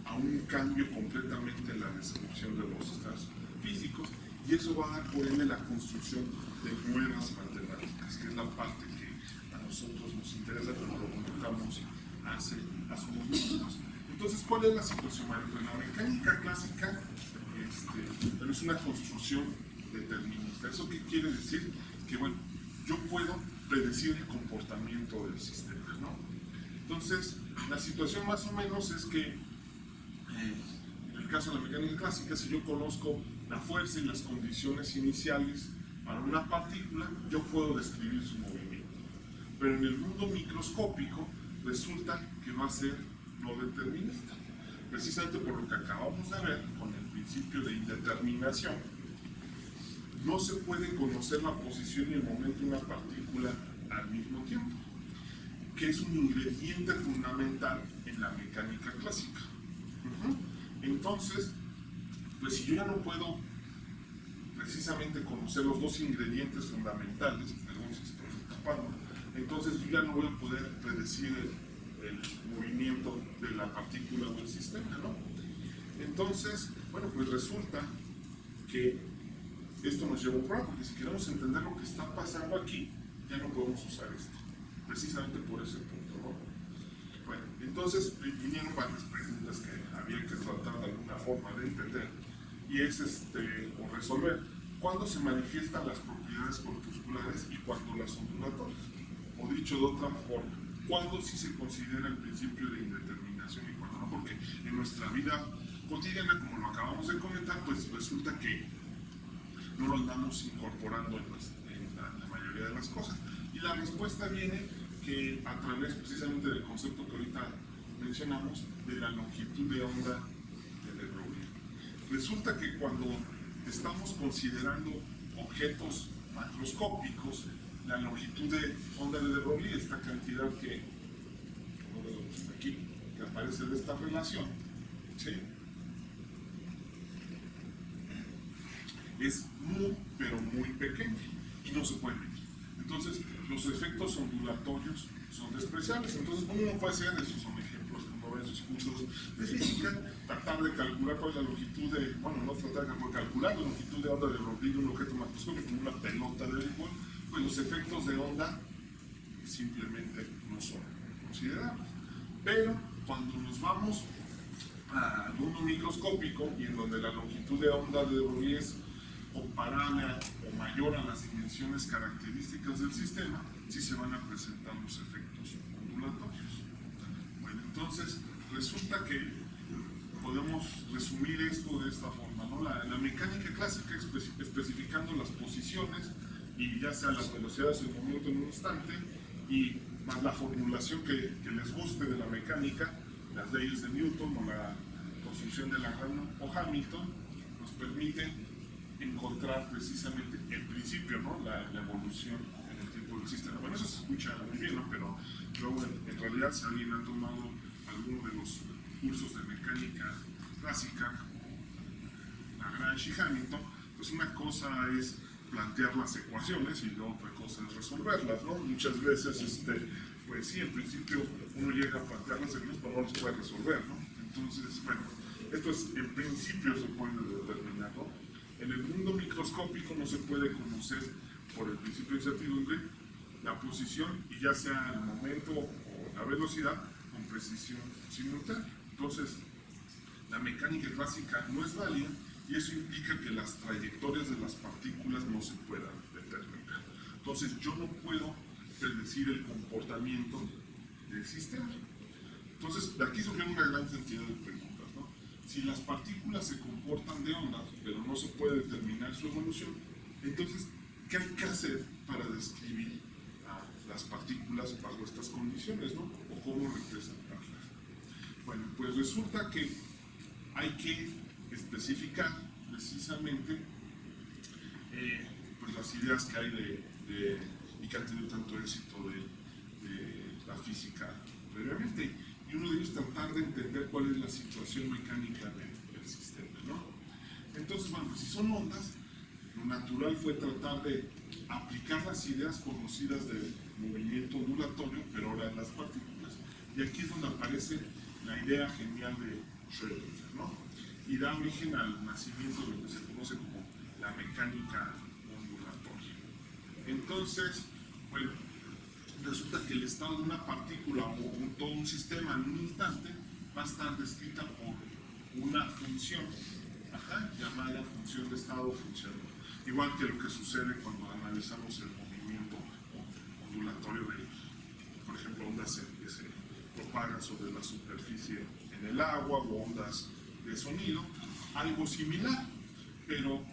a un cambio completamente en la descripción de los estados físicos, y eso va a dar por ende la construcción de nuevas matemáticas, que es la parte que a nosotros nos interesa, como lo comentamos hace unos minutos. Entonces, ¿cuál es la situación, Mario? Pues la mecánica clásica es una construcción determinista. ¿Eso qué quiere decir? Que, bueno, yo puedo predecir el comportamiento del sistema, ¿no? Entonces, la situación más o menos es que, en el caso de la mecánica clásica, si yo conozco la fuerza y las condiciones iniciales para una partícula, yo puedo describir su movimiento. Pero en el mundo microscópico resulta que va a ser no determinista, precisamente por lo que acabamos de ver con el principio de indeterminación. No se puede conocer la posición y el momento de una partícula al mismo tiempo, que es un ingrediente fundamental en la mecánica clásica. Entonces, pues si yo ya no puedo precisamente conocer los dos ingredientes fundamentales, perdón si estoy escapando, entonces yo ya no voy a poder predecir el movimiento de la partícula o del sistema, ¿no? Entonces, bueno, pues resulta que esto nos lleva a un problema, porque si queremos entender lo que está pasando aquí, ya no podemos usar esto, precisamente por ese punto, ¿no? Bueno, entonces vinieron varias preguntas que había que tratar de alguna forma de entender, y es o resolver cuándo se manifiestan las propiedades corpusculares y cuándo las ondulatorias, o dicho de otra forma, cuándo sí se considera el principio de indeterminación y cuándo no, porque en nuestra vida cotidiana, como lo acabamos de comentar, pues resulta que no lo andamos incorporando en la mayoría de las cosas. Y la respuesta viene que a través precisamente del concepto que ahorita mencionamos, de la longitud de onda de De Broglie. Resulta que cuando estamos considerando objetos macroscópicos, la longitud de onda de De Broglie, esta cantidad que, como vemos aquí, que aparece de esta relación, ¿sí?, es muy, pero muy pequeño y no se puede medir. Entonces, los efectos ondulatorios son despreciables. Entonces, uno puede hacer, esos son ejemplos que uno ve en sus cursos de física, tratar de calcular cuál es la longitud de, bueno, no tratar de calcular la longitud de onda de Broglie de un objeto macroscópico como una pelota de béisbol, pues los efectos de onda simplemente no son considerables. Pero cuando nos vamos al mundo microscópico y en donde la longitud de onda de Broglie es comparable o mayor a las dimensiones características del sistema, sí se van a presentar los efectos ondulatorios. Bueno, entonces resulta que podemos resumir esto de esta forma, ¿no? La mecánica clásica especificando las posiciones y ya sea las velocidades del movimiento en un instante y más la formulación que les guste de la mecánica, las leyes de Newton o la construcción de Lagrange o Hamilton, nos permiten encontrar precisamente el principio, ¿no? La evolución en el tiempo del sistema. Bueno, eso se escucha muy bien, ¿no? Pero luego en realidad si alguien ha tomado alguno de los cursos de mecánica clásica, Lagrange y Hamilton, pues una cosa es plantear las ecuaciones y la otra cosa es resolverlas, ¿no? Muchas veces, pues sí, en principio uno llega a plantear las ecuaciones, pero no las puede resolver, ¿no? Entonces, bueno, esto es, en principio se puede determinar, ¿no? En el mundo microscópico no se puede conocer por el principio de incertidumbre la posición y ya sea el momento o la velocidad con precisión simultánea. Entonces, la mecánica clásica no es válida y eso implica que las trayectorias de las partículas no se puedan determinar. Entonces, yo no puedo predecir el comportamiento del sistema. Entonces, de aquí surgieron una gran cantidad de preguntas, ¿no? Si las partículas se comportan de ondas, pero no se puede determinar su evolución, entonces, ¿qué hay que hacer para describir a las partículas bajo estas condiciones, ¿no? O cómo representarlas. Bueno, pues resulta que hay que especificar precisamente pues las ideas que hay y que han tenido tanto éxito de la física previamente, y uno de ellos tratar de entender cuál es la situación mecánica del sistema, ¿no? Entonces, bueno, pues si son ondas, lo natural fue tratar de aplicar las ideas conocidas del movimiento ondulatorio, pero ahora en las partículas. Y aquí es donde aparece la idea genial de Schrödinger, ¿no? Y da origen al nacimiento de lo que se conoce como la mecánica ondulatoria. Entonces, bueno, resulta que el estado de una partícula o todo un sistema en un instante va a estar descrita por una función llamada función de estado o función. Igual que lo que sucede cuando analizamos el movimiento ondulatorio de, por ejemplo, ondas que se propagan sobre la superficie en el agua o ondas de sonido, algo similar, pero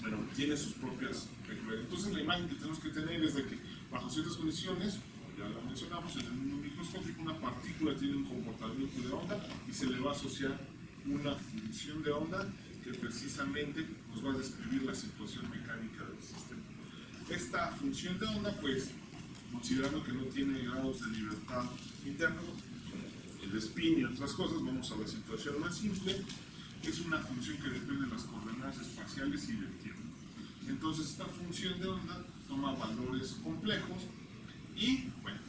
bueno, tiene sus propias peculiaridades. Entonces la imagen que tenemos que tener es de que bajo ciertas condiciones, como ya lo mencionamos, en el mundo microscópico una partícula tiene un comportamiento de onda y se le va a asociar una función de onda que precisamente nos va a describir la situación mecánica del sistema. Esta función de onda, pues, considerando que no tiene grados de libertad interna, el spin y otras cosas, vamos a la situación más simple, es una función que depende de las coordenadas espaciales y del tiempo. Entonces esta función de onda toma valores complejos y, bueno,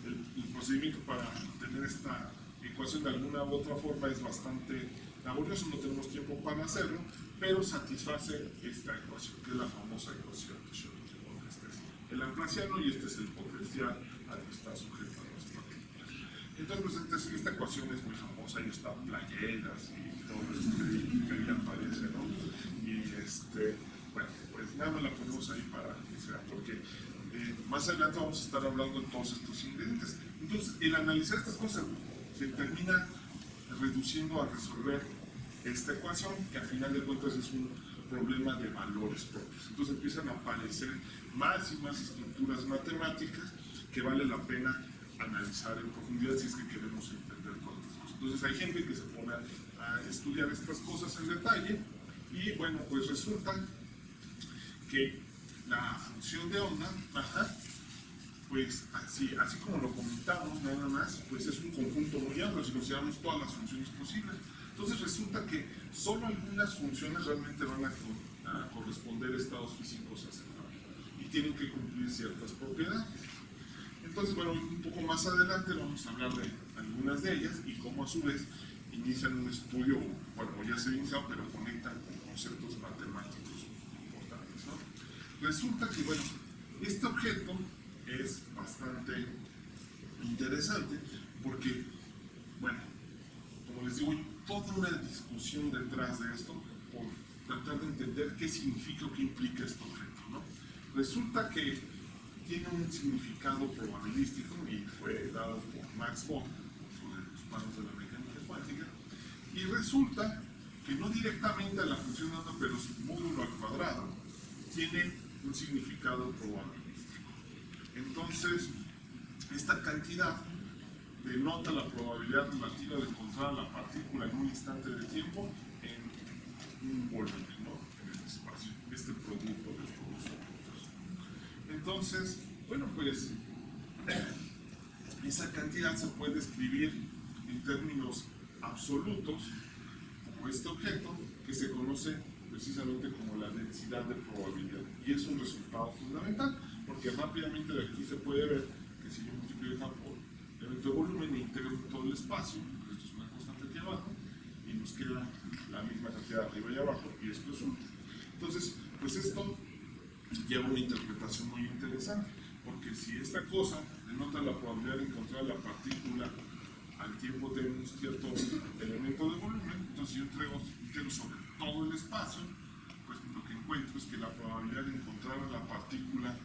el procedimiento para obtener esta ecuación de alguna u otra forma es bastante laborioso, no tenemos tiempo para hacerlo, pero satisface esta ecuación, que es la famosa ecuación de Schrödinger. Este es el laplaciano y este es el potencial al que está sujeta nuestra partícula. Entonces, pues, esta ecuación es muy famosa, y está playeras y todo esto que ahí aparece, ¿no? Y bueno, pues nada más la ponemos ahí para que sea, porque más adelante vamos a estar hablando de todos estos ingredientes. Entonces, el analizar estas cosas se termina reduciendo a resolver esta ecuación, que al final de cuentas es un problema de valores propios. Entonces empiezan a aparecer más y más estructuras matemáticas que vale la pena analizar en profundidad si es que queremos entender todas las cosas. Entonces hay gente que se pone a estudiar estas cosas en detalle y bueno, pues resulta que la función de onda, pues así como lo comentamos nada más, pues es un conjunto muy amplio si consideramos todas las funciones posibles. Entonces resulta que solo algunas funciones realmente van a corresponder a estados físicos aceptables y tienen que cumplir ciertas propiedades. Entonces, bueno, un poco más adelante vamos a hablar de algunas de ellas y cómo a su vez inician un estudio, bueno, ya se ha iniciado, pero conectan con conceptos matemáticos importantes, ¿no? Resulta que, bueno, este objeto es bastante interesante porque, bueno, como les digo, hay toda una discusión detrás de esto por tratar de entender qué significa o qué implica este objeto, ¿no? Resulta que tiene un significado probabilístico y fue dado por Max Born, sobre los panos de la mecánica cuántica, y resulta que no directamente a la función de onda, pero su módulo al cuadrado tiene un significado probabilístico. Entonces, esta cantidad denota la probabilidad relativa de encontrar la partícula en un instante de tiempo en un volumen, ¿no? En el espacio, este producto de todos nosotros. Entonces, bueno, pues esa cantidad se puede escribir en términos absolutos como este objeto que se conoce precisamente como la densidad de probabilidad, y es un resultado fundamental porque rápidamente de aquí se puede ver que si yo multiplico por el evento de volumen e integro todo el espacio, pues esto es una constante aquí abajo y nos queda la misma cantidad arriba y abajo, y esto es 1. Entonces, pues esto lleva una interpretación muy interesante, porque si esta cosa denota la probabilidad de encontrar la partícula al tiempo de un cierto elemento de volumen, entonces yo integro sobre todo el espacio, pues lo que encuentro es que la probabilidad de encontrar a la partícula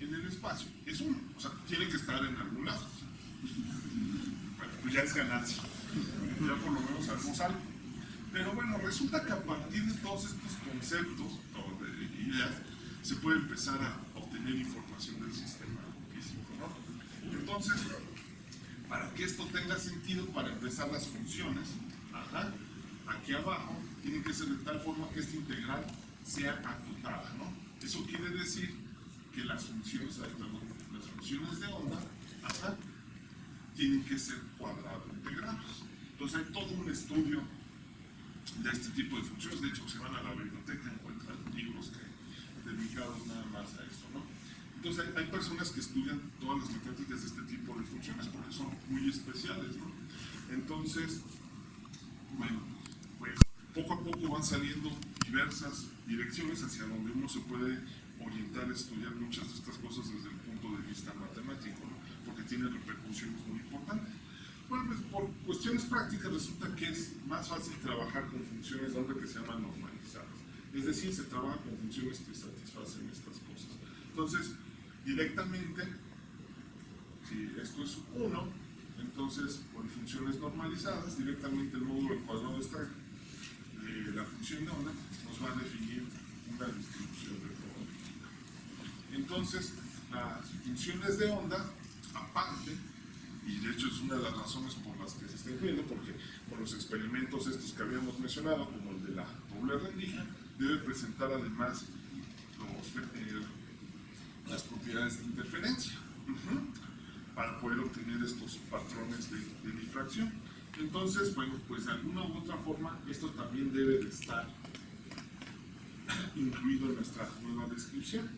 en el espacio es 1, o sea, tiene que estar en algún lado. Bueno, pues ya es ganancia, ya por lo menos sabemos algo. Pero bueno, resulta que a partir de todos estos conceptos o de ideas se puede empezar a obtener información del sistema físico, ¿no? Entonces, para que esto tenga sentido, para empezar las funciones, aquí abajo, tienen que ser de tal forma que esta integral sea acotada, ¿no? Eso quiere decir que las funciones de onda, tienen que ser cuadrado integrados. Entonces hay todo un estudio de este tipo de funciones. De hecho, si van a la biblioteca encuentran libros dedicados nada más a esto, ¿no? Entonces hay personas que estudian todas las matemáticas de este tipo de funciones porque son muy especiales, ¿no? Entonces, bueno, pues poco a poco van saliendo diversas direcciones hacia donde uno se puede orientar a estudiar muchas de estas cosas desde el punto de vista matemático, ¿no? Porque tiene repercusiones muy importantes. Bueno, pues por cuestiones prácticas resulta que es más fácil trabajar con funciones de onda que se llaman normalizadas. Es decir, se trabaja con funciones que satisfacen estas cosas. Entonces, directamente, si esto es 1, entonces con funciones normalizadas, directamente el módulo cuadrado de la función de onda nos va a definir una distribución de probabilidad. Entonces, las funciones de onda, aparte, y de hecho es una de las razones por las que se está incluyendo, porque con los experimentos estos que habíamos mencionado, como el de la doble rendija, debe presentar además las propiedades de interferencia para poder obtener estos patrones de difracción. Entonces, bueno, pues de alguna u otra forma esto también debe de estar incluido en nuestra nueva descripción.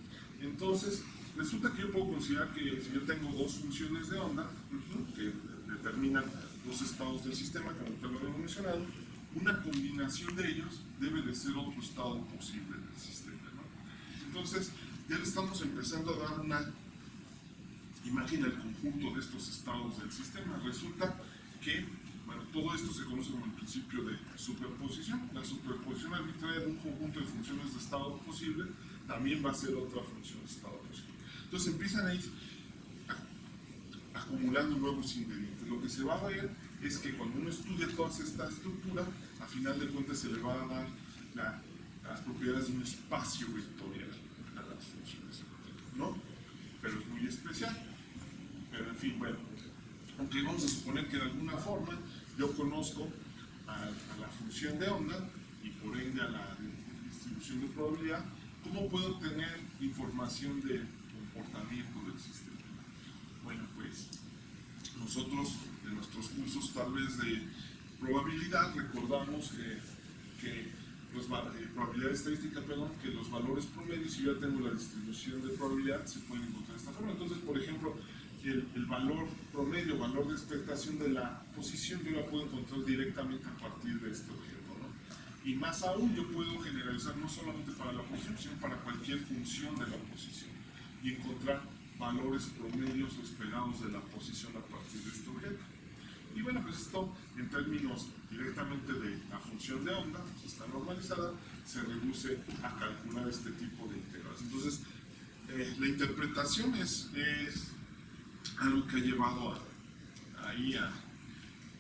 Entonces, resulta que yo puedo considerar que si yo tengo dos funciones de onda que determinan los estados del sistema, como te lo habíamos mencionado, una combinación de ellos debe de ser otro estado posible del sistema, ¿no? Entonces, ya le estamos empezando a dar una imagen del conjunto de estos estados del sistema. Resulta que, bueno, todo esto se conoce como el principio de superposición. La superposición arbitraria de un conjunto de funciones de estado posible también va a ser otra función de estado posible. Entonces empiezan a ir acumulando nuevos ingredientes. Lo que se va a ver es que cuando uno estudia toda esta estructura, a final de cuentas se le va a dar las propiedades de un espacio vectorial a las funciones, ¿no? Pero es muy especial. Pero en fin, bueno, aunque vamos a suponer que de alguna forma yo conozco a la función de onda y por ende a la distribución de probabilidad, ¿cómo puedo obtener información de comportamiento del sistema? Bueno, pues nosotros en nuestros cursos tal vez de probabilidad recordamos probabilidad estadística, perdón, que los valores promedios, si yo ya tengo la distribución de probabilidad, se pueden encontrar de esta forma. Entonces, por ejemplo, el valor promedio, valor de expectación de la posición, yo la puedo encontrar directamente a partir de este objeto, ¿no? Y más aún, yo puedo generalizar no solamente para la posición, sino para cualquier función de la posición y encontrar valores promedios o esperados de la posición a partir de este objeto. Y bueno, pues esto en términos directamente de la función de onda, si está normalizada, se reduce a calcular este tipo de integrales. Entonces, la interpretación es algo que ha llevado a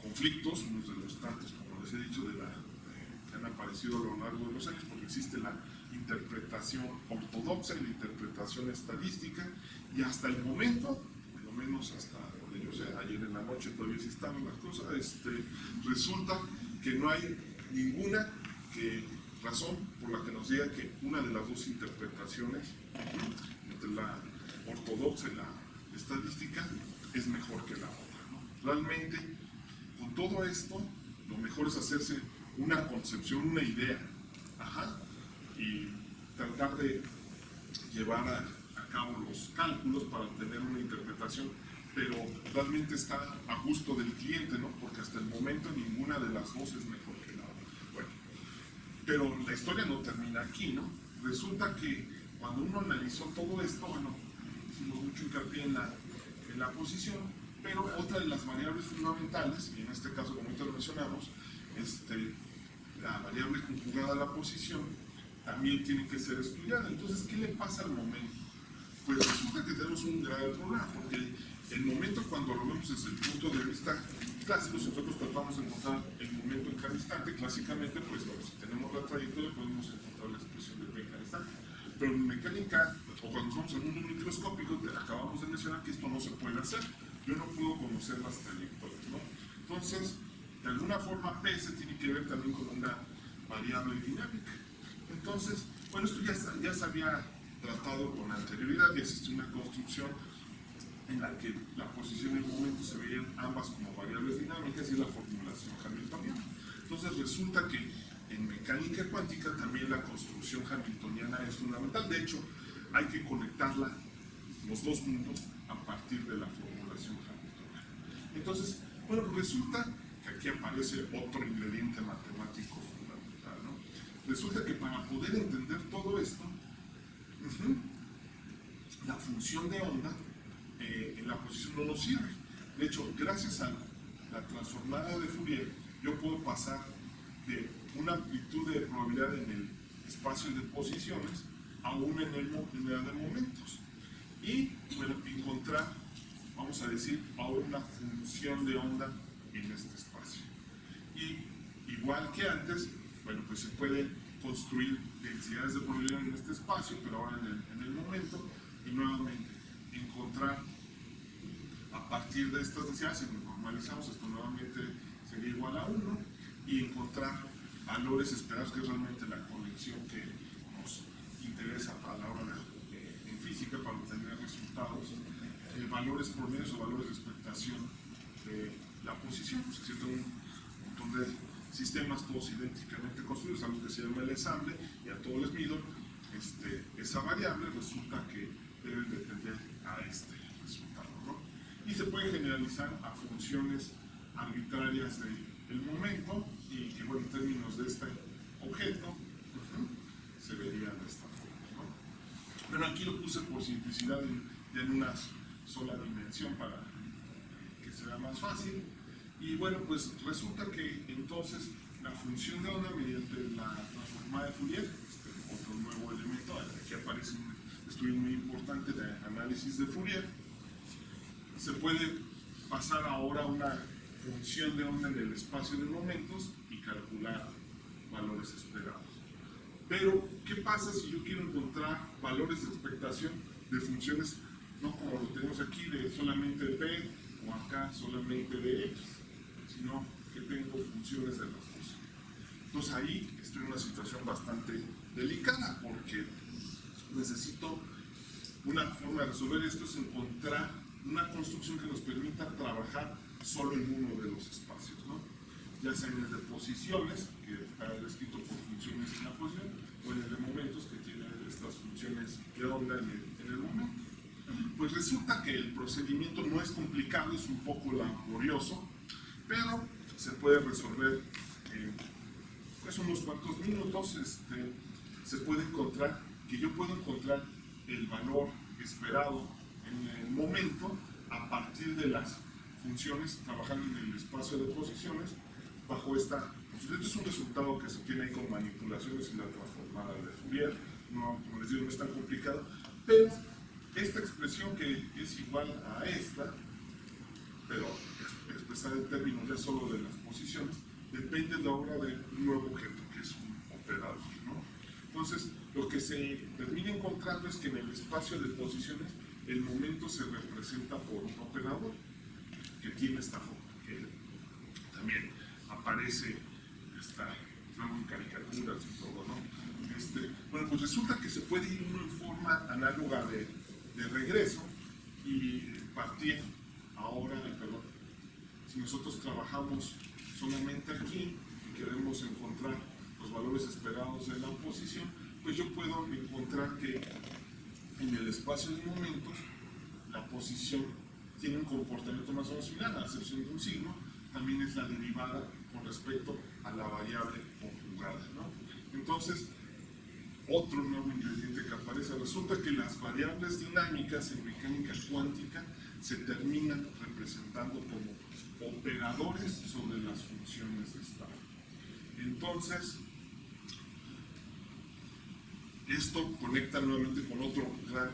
conflictos, unos de los tantos, como les he dicho, que han aparecido a lo largo de los años, porque existe la interpretación ortodoxa y la interpretación estadística, y hasta el momento, por lo menos hasta donde yo sé, ayer en la noche todavía sí estaban las cosas, resulta que no hay ninguna razón por la que nos diga que una de las dos interpretaciones, entre la ortodoxa y la estadística, es mejor que la otra, ¿no? Realmente, con todo esto, lo mejor es hacerse una concepción, una idea, y tratar de llevar a cabo los cálculos para tener una interpretación, pero realmente está a gusto del cliente, ¿no? Porque hasta el momento ninguna de las dos es mejor que la otra. Bueno, pero la historia no termina aquí, ¿no? Resulta que cuando uno analizó todo esto, bueno, hicimos mucho hincapié en la posición, pero otra de las variables fundamentales, y en este caso, como ahorita lo mencionamos, la variable conjugada a la posición también tiene que ser estudiada. Entonces, ¿qué le pasa al momento? Pues resulta que tenemos un grave problema, porque el momento, cuando lo vemos desde el punto de vista clásico, si nosotros tratamos de encontrar el momento en cada instante, clásicamente, pues bueno, si tenemos la trayectoria podemos encontrar la expresión de P en cada instante. Pero en mecánica, o cuando estamos en un mundo microscópico, acabamos de mencionar que esto no se puede hacer. Yo no puedo conocer las trayectorias, ¿no? Entonces, de alguna forma, P se tiene que ver también con una variable dinámica. Entonces, bueno, esto ya se había tratado con anterioridad, ya existe una construcción en la que la posición y el momento se veían ambas como variables dinámicas, y es la formulación hamiltoniana. Entonces resulta que en mecánica cuántica también la construcción hamiltoniana es fundamental. De hecho, hay que conectarla, los dos mundos, a partir de la formulación hamiltoniana. Entonces, bueno, resulta que aquí aparece otro ingrediente matemático fundamental, ¿no? Resulta que para poder entender todo esto, la función de onda en la posición no nos sirve. De hecho, gracias a la transformada de Fourier, yo puedo pasar de una amplitud de probabilidad en el espacio de posiciones a una en el de momentos. Y, bueno, encontrar, vamos a decir, ahora una función de onda en este espacio. Y igual que antes, bueno, pues se puede construir densidades de probabilidad en este espacio, pero ahora en el momento, y nuevamente encontrar a partir de estas densidades, si normalizamos esto nuevamente sería igual a 1, y encontrar valores esperados, que es realmente la conexión que nos interesa a la hora en física para obtener resultados, valores promedios o valores de expectación de la posición. Pues existe un montón de sistemas todos idénticamente construidos, algo que se llama el ensamble, y a todos les mido esa variable, resulta que deben depender a este resultado, ¿no? Y se puede generalizar a funciones arbitrarias del momento, y que, bueno, en términos de este objeto, se vería de esta forma, ¿no? Pero aquí lo puse por simplicidad en una sola dimensión para que sea más fácil. Y bueno, pues resulta que entonces la función de onda mediante la transformada de Fourier, otro nuevo elemento, aquí aparece un estudio muy importante de análisis de Fourier, se puede pasar ahora a una función de onda en el espacio de momentos y calcular valores esperados. Pero, ¿qué pasa si yo quiero encontrar valores de expectación de funciones, no como lo tenemos aquí, de solamente de P, o acá solamente de X, sino que tengo funciones de las dos? Entonces ahí estoy en una situación bastante delicada, porque necesito una forma de resolver esto, es encontrar una construcción que nos permita trabajar solo en uno de los espacios, ¿no? Ya sea en el de posiciones, que está descrito por funciones en la posición, o en el de momentos, que tiene estas funciones de onda en el momento. Pues resulta que el procedimiento no es complicado, es un poco laborioso, pero se puede resolver en pues unos cuantos minutos. Se puede encontrar, que yo puedo encontrar el valor esperado en el momento a partir de las funciones, trabajando en el espacio de posiciones, bajo esta. Este es un resultado que se obtiene ahí con manipulaciones en la transformada de Fourier. No, como les digo, no es tan complicado, pero esta expresión, que es igual a esta, pero expresada en términos ya solo de las posiciones, depende de ahora de un nuevo objeto, que es un operador, ¿no? Entonces, lo que se termina encontrando es que en el espacio de posiciones el momento se representa por un operador que tiene esta forma, que también aparece luego en caricaturas y todo, ¿no? Bueno, pues resulta que se puede ir uno en forma análoga de regreso y partir ahora, perdón, si nosotros trabajamos solamente aquí y queremos encontrar los valores esperados de la posición, pues yo puedo encontrar que en el espacio de momentos la posición tiene un comportamiento más o menos similar, a excepción de un signo, también es la derivada con respecto a la variable conjugada, ¿no? Entonces, otro nuevo ingrediente que aparece, resulta que las variables dinámicas en mecánica cuántica se terminan representando como operadores sobre las funciones de estado. Entonces, esto conecta nuevamente con otro gran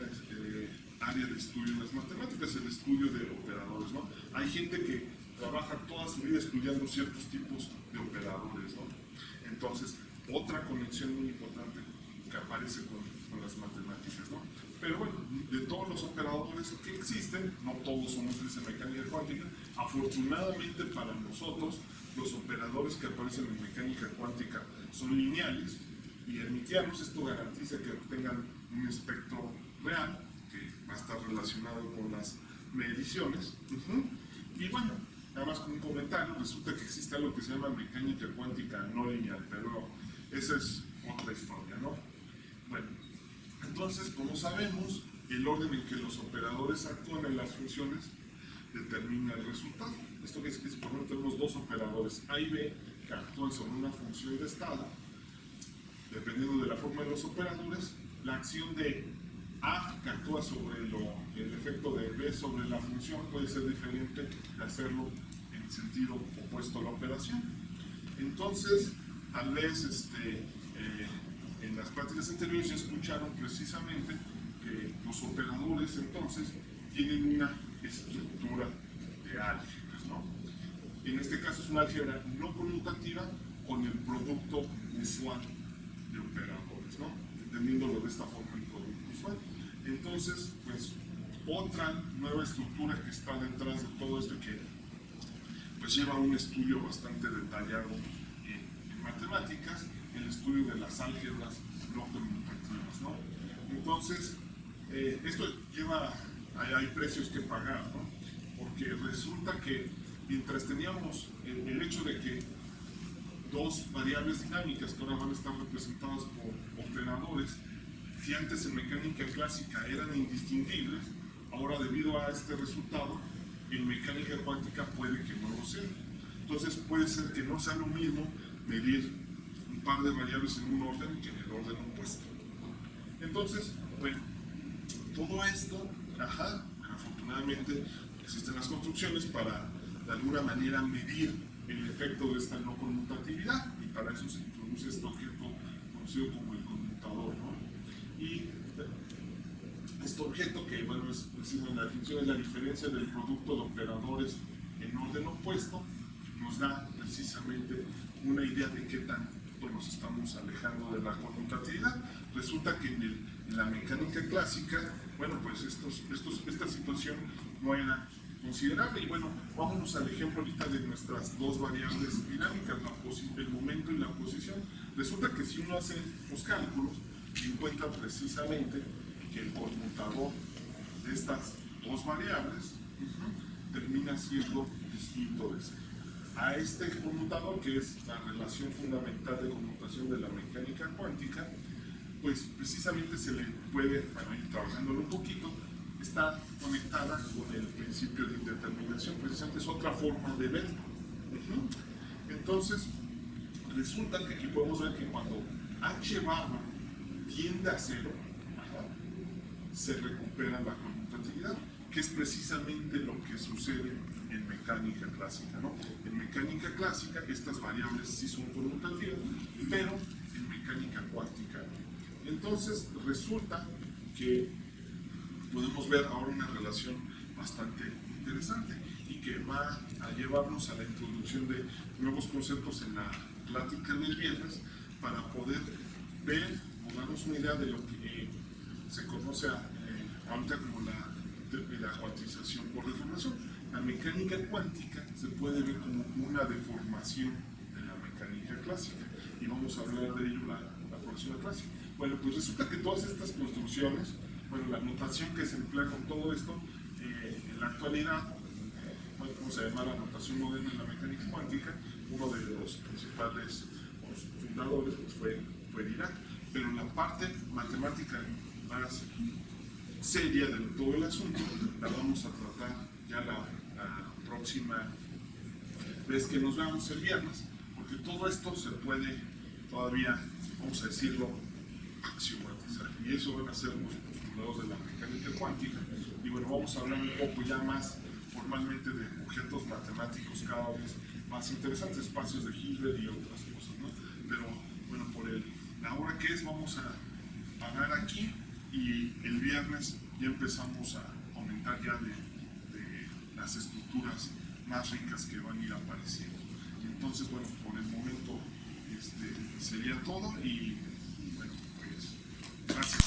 área de estudio en las matemáticas, el estudio de operadores, ¿no? Hay gente que trabaja toda su vida estudiando ciertos tipos de operadores, ¿no? Entonces, otra conexión muy importante que aparece con las matemáticas, ¿no? Pero bueno, de todos los operadores que existen, no todos son útiles en mecánica cuántica. Afortunadamente para nosotros, los operadores que aparecen en mecánica cuántica son lineales y hermitianos. Esto garantiza que tengan un espectro real, que va a estar relacionado con las mediciones. Y bueno, nada más como un comentario, resulta que existe algo que se llama mecánica cuántica no lineal, pero esa es otra historia, ¿no? Bueno, entonces, como sabemos, el orden en que los operadores actúan en las funciones determina el resultado. Esto quiere decir que si por ejemplo tenemos dos operadores A y B que actúan sobre una función de estado, dependiendo de la forma de los operadores, la acción de A que actúa sobre el efecto de B sobre la función puede ser diferente de hacerlo en sentido opuesto a la operación. Entonces, tal vez en las prácticas anteriores ya escucharon precisamente que los operadores entonces tienen una estructura de álgebras, ¿no? En este caso es una álgebra no conmutativa con el producto usual de operadores, ¿no? Entendiéndolo de esta forma, el producto usual. Entonces, pues, otra nueva estructura que está detrás de todo esto que pues lleva un estudio bastante detallado en matemáticas, el estudio de las álgebras no conmutativas, ¿no? Entonces, esto lleva, hay precios que pagar, ¿no? Porque resulta que mientras teníamos el hecho de que dos variables dinámicas que ahora van a estar representadas por operadores, si antes en mecánica clásica eran indistinguibles, ahora debido a este resultado, en mecánica cuántica puede que no lo sea. Entonces puede ser que no sea lo mismo medir un par de variables en un orden que en el orden opuesto. Entonces, bueno, todo esto, afortunadamente existen las construcciones para de alguna manera medir el efecto de esta no conmutatividad, y para eso se introduce este objeto conocido como el conmutador, ¿no? Y este objeto, que bueno, es precisamente la definición, es la diferencia del producto de operadores en orden opuesto, nos da precisamente una idea de qué tanto nos estamos alejando de la conmutatividad. Resulta que en la mecánica clásica, bueno, pues esta situación no era considerable. Y bueno, vámonos al ejemplo ahorita de nuestras dos variables dinámicas, el momento y la posición. Resulta que si uno hace los cálculos, encuentra precisamente que el conmutador de estas dos variables termina siendo distinto de ese. A este conmutador, que es la relación fundamental de conmutación de la mecánica cuántica, pues precisamente se le puede, para ir trabajándolo un poquito, está conectada con el principio de indeterminación, precisamente es otra forma de ver. Entonces, resulta que aquí podemos ver que cuando h barra tiende a cero, se recupera la conmutatividad, que es precisamente lo que sucede en mecánica clásica, ¿no? En mecánica clásica estas variables sí son conmutativas, pero en mecánica cuántica no. Entonces resulta que podemos ver ahora una relación bastante interesante y que va a llevarnos a la introducción de nuevos conceptos en la plática del viernes para poder ver o darnos una idea de lo que se conoce ahorita como la cuantización por deformación. La mecánica cuántica se puede ver como una deformación de la mecánica clásica y vamos a hablar de ello la próxima clase. Bueno, pues resulta que todas estas construcciones, bueno, la notación que se emplea con todo esto, en la actualidad, vamos a llamar la notación moderna en la mecánica cuántica, uno de los principales fundadores pues fue Dirac, pero la parte matemática más seria de todo el asunto la vamos a tratar ya la próxima vez que nos veamos el viernes, porque todo esto se puede todavía, vamos a decirlo, axiomatizar, y eso van a ser los postulados de la mecánica cuántica. Y bueno, vamos a hablar un poco ya más formalmente de objetos matemáticos cada vez más interesantes, espacios de Hilbert y otras cosas, ¿no? Pero bueno, por la hora que es, vamos a parar aquí y el viernes ya empezamos a aumentar ya de las estructuras más ricas que van a ir apareciendo. Entonces, bueno, por el momento sería todo y bueno, pues gracias.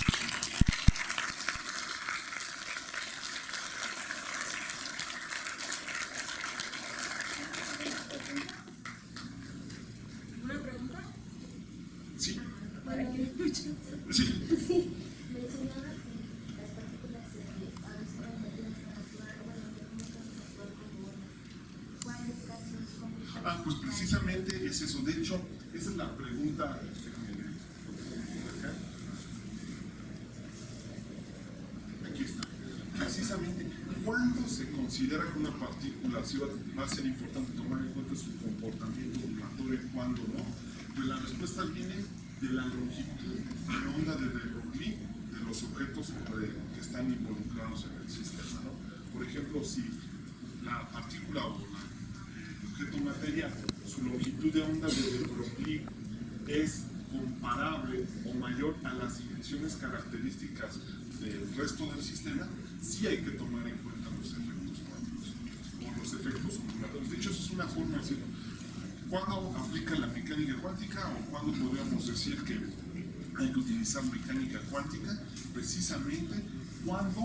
¿Una pregunta? Sí. ¿Para que escuches? Sí. Mencionaba que las partículas a veces eran medidas para actuar, bueno, es eso. De hecho, esa es la pregunta. Aquí está. Precisamente, ¿cuándo se considera que una partícula va a ser importante tomar en cuenta su comportamiento ondulatorio y cuándo no? Pues la respuesta viene de la longitud de onda de Broglie de los objetos que están involucrados en el sistema, ¿no? Por ejemplo, si la partícula o el objeto material, su longitud de onda de Broglie es comparable o mayor a las dimensiones características del resto del sistema, sí hay que tomar en cuenta los efectos cuánticos o los efectos ondulatorios. De hecho, eso es una forma de decirlo. ¿Cuándo aplica la mecánica cuántica o cuándo podríamos decir que hay que utilizar mecánica cuántica? Precisamente cuando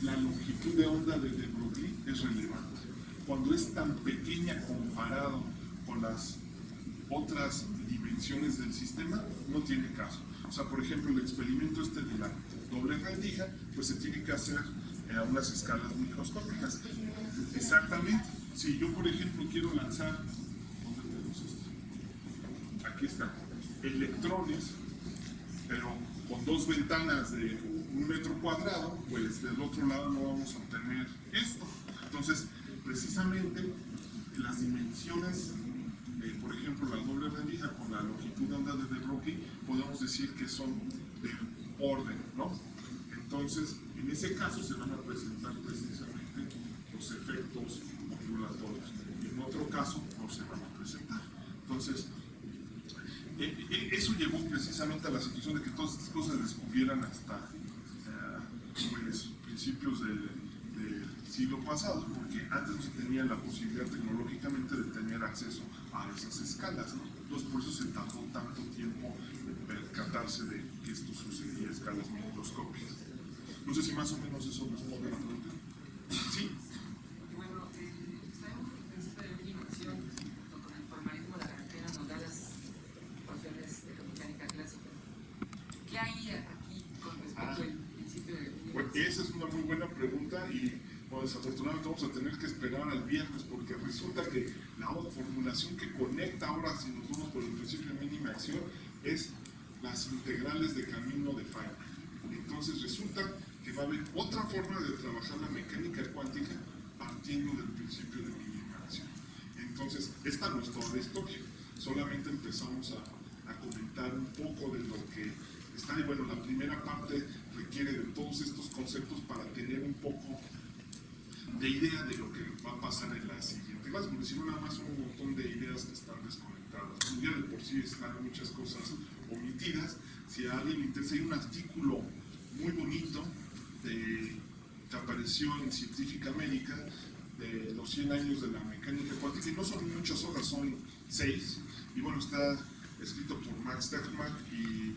la longitud de onda de Broglie es relevante. Cuando es tan pequeña comparado con las otras dimensiones del sistema, no tiene caso. O sea, por ejemplo, el experimento de la doble rendija, pues se tiene que hacer a unas escalas microscópicas. Exactamente. Si yo, por ejemplo, quiero lanzar, ¿dónde tenemos esto? Aquí está, electrones, pero con dos ventanas de 1 metro cuadrado, pues del otro lado no vamos a obtener esto. Entonces, precisamente, las dimensiones, por ejemplo, la doble rendija con la longitud de onda de Broglie, podemos decir que son de orden, ¿no? Entonces, en ese caso se van a presentar precisamente los efectos ondulatorios. En otro caso, no se van a presentar. Entonces, eso llevó precisamente a la situación de que todas estas cosas se descubrieran hasta pues, principios del siglo pasado, porque antes no se tenía la posibilidad tecnológicamente de tener acceso a esas escalas, ¿no? Entonces por eso se tardó tanto tiempo en percatarse de que esto sucedía a escalas microscópicas. No sé si más o menos eso responde a la pregunta. Sí. Bueno, sabemos que el principio de dimensión, junto con el formalismo de la cartera, nos da las ecuaciones de la mecánica clásica. ¿Qué hay aquí con respecto al principio de dimensión? Bueno, esa es una muy buena pregunta y desafortunadamente vamos a tener que esperar al viernes porque resulta que la formulación que conecta ahora, si nos vamos por el principio de mínima acción, es las integrales de camino de Feynman. Entonces resulta que va a haber otra forma de trabajar la mecánica cuántica partiendo del principio de mínima acción. Entonces, esta no es toda la historia, solamente empezamos a comentar un poco de lo que está. Y bueno, la primera parte requiere de todos estos conceptos para tener un poco de idea de lo que va a pasar en la siguiente clase, porque si no nada más son un montón de ideas que están desconectadas. Ya de por sí están muchas cosas omitidas. Si a alguien le interesa, hay un artículo muy bonito que apareció en Scientific American de los 100 años de la mecánica cuántica, y no son muchas hojas, son 6, y bueno, está escrito por Max Tegmark y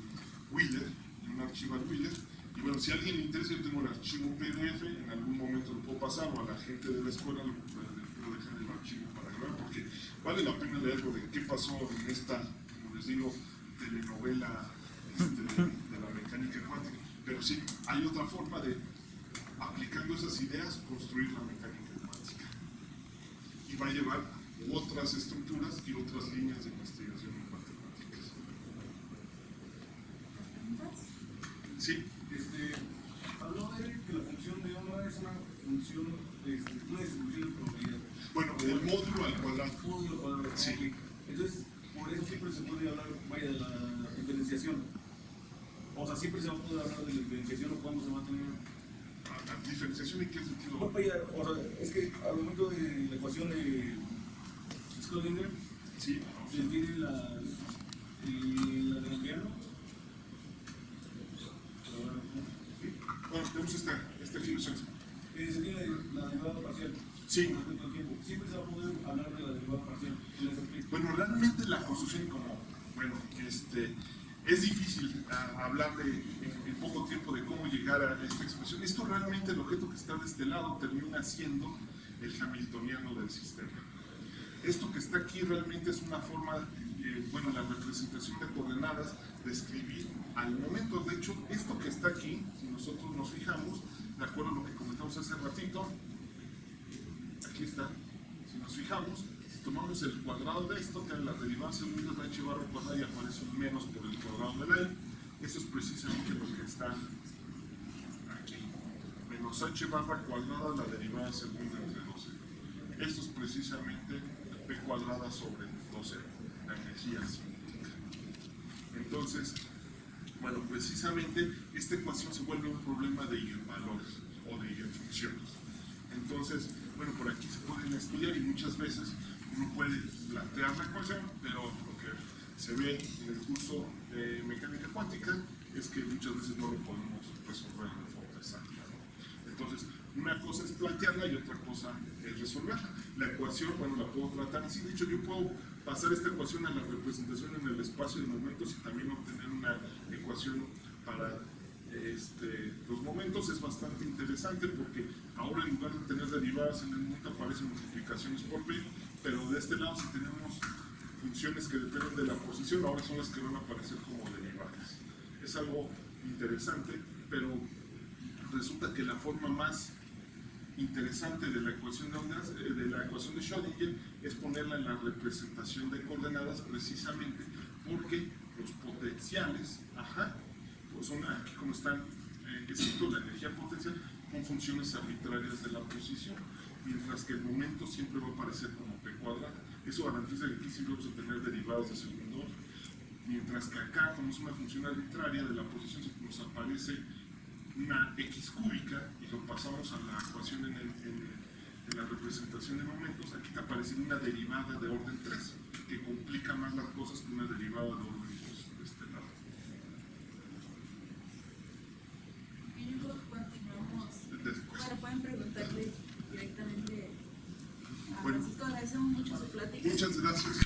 Wheeler, en un archivo de Wheeler. Y bueno, si a alguien le interesa, yo tengo el archivo PDF, en algún momento lo puedo pasar, o a la gente de la escuela lo dejan el archivo para grabar, porque vale la pena leerlo de qué pasó en esta, como les digo, telenovela de la mecánica cuántica. Pero sí, hay otra forma de, aplicando esas ideas, construir la mecánica cuántica. Y va a llevar otras estructuras y otras líneas de investigación en matemáticas. Sí. Habló de que la función de onda es una función, una distribución de probabilidad. Bueno, el módulo al cuadrado. Módulo al cuadrado. Sí. Okay. Entonces, por eso siempre se puede hablar, vaya, de la diferenciación. O sea, siempre se va a poder hablar de la diferenciación o cuándo se va a tener. ¿La diferenciación en qué sentido? Bueno, vaya, o sea, es que al momento de la ecuación de Schrödinger, Sí. se tiene la Lagrangiano. Bueno, tenemos esta expresión. Se tiene la derivada parcial. Sí. Respecto al tiempo. Siempre se va a poder hablar de la derivada parcial en ese aspecto. Bueno, realmente la construcción como, bueno, es difícil hablar en poco tiempo de cómo llegar a esta expresión. Esto realmente, el objeto que está de este lado termina siendo el hamiltoniano del sistema. Esto que está aquí realmente es una forma, bueno, la representación de coordenadas de escribir al momento. De hecho, esto que está aquí, si nosotros nos fijamos, de acuerdo a lo que comentamos hace ratito, aquí está, si nos fijamos, tomamos el cuadrado de esto, que la derivada segunda de h barra cuadrada y aparece un menos por el cuadrado de la y. Eso es precisamente lo que está aquí. Menos h barra cuadrada la derivada segunda entre 12. Esto es precisamente p cuadrada sobre 12, la energía cinética. Entonces, bueno, precisamente esta ecuación se vuelve un problema de eigenvalores o de eigenfunciones. Entonces, bueno, por aquí se pueden estudiar y muchas veces uno puede plantear la ecuación, pero lo que se ve en el curso de mecánica cuántica es que muchas veces no lo podemos resolver de forma exacta, ¿no? Entonces, una cosa es plantearla y otra cosa es resolverla. La ecuación, bueno, la puedo tratar así. De hecho, yo puedo pasar esta ecuación a la representación en el espacio de momentos y también obtener una ecuación para los momentos. Es bastante interesante porque ahora en lugar de tener derivadas en el momento aparecen multiplicaciones por b, pero de este lado si tenemos funciones que dependen de la posición, ahora son las que van a aparecer como derivadas. Es algo interesante, pero resulta que la forma más interesante de la ecuación de ondas, de la ecuación de Schrödinger, es ponerla en la representación de coordenadas, precisamente porque los potenciales, pues son aquí como están escritos, la energía potencial con funciones arbitrarias de la posición, mientras que el momento siempre va a aparecer como p cuadrada. Eso garantiza que aquí siempre vamos a tener derivadas de segundo orden, mientras que acá, como es una función arbitraria de la posición, nos aparece una x cúbica y lo pasamos a la ecuación en la representación de momentos. Aquí te aparece una derivada de orden 3, que complica más las cosas que una derivada de orden 2 de este lado. Bueno, pueden preguntarle directamente a Bueno. Francisco. Agradecemos mucho su plática. Muchas gracias.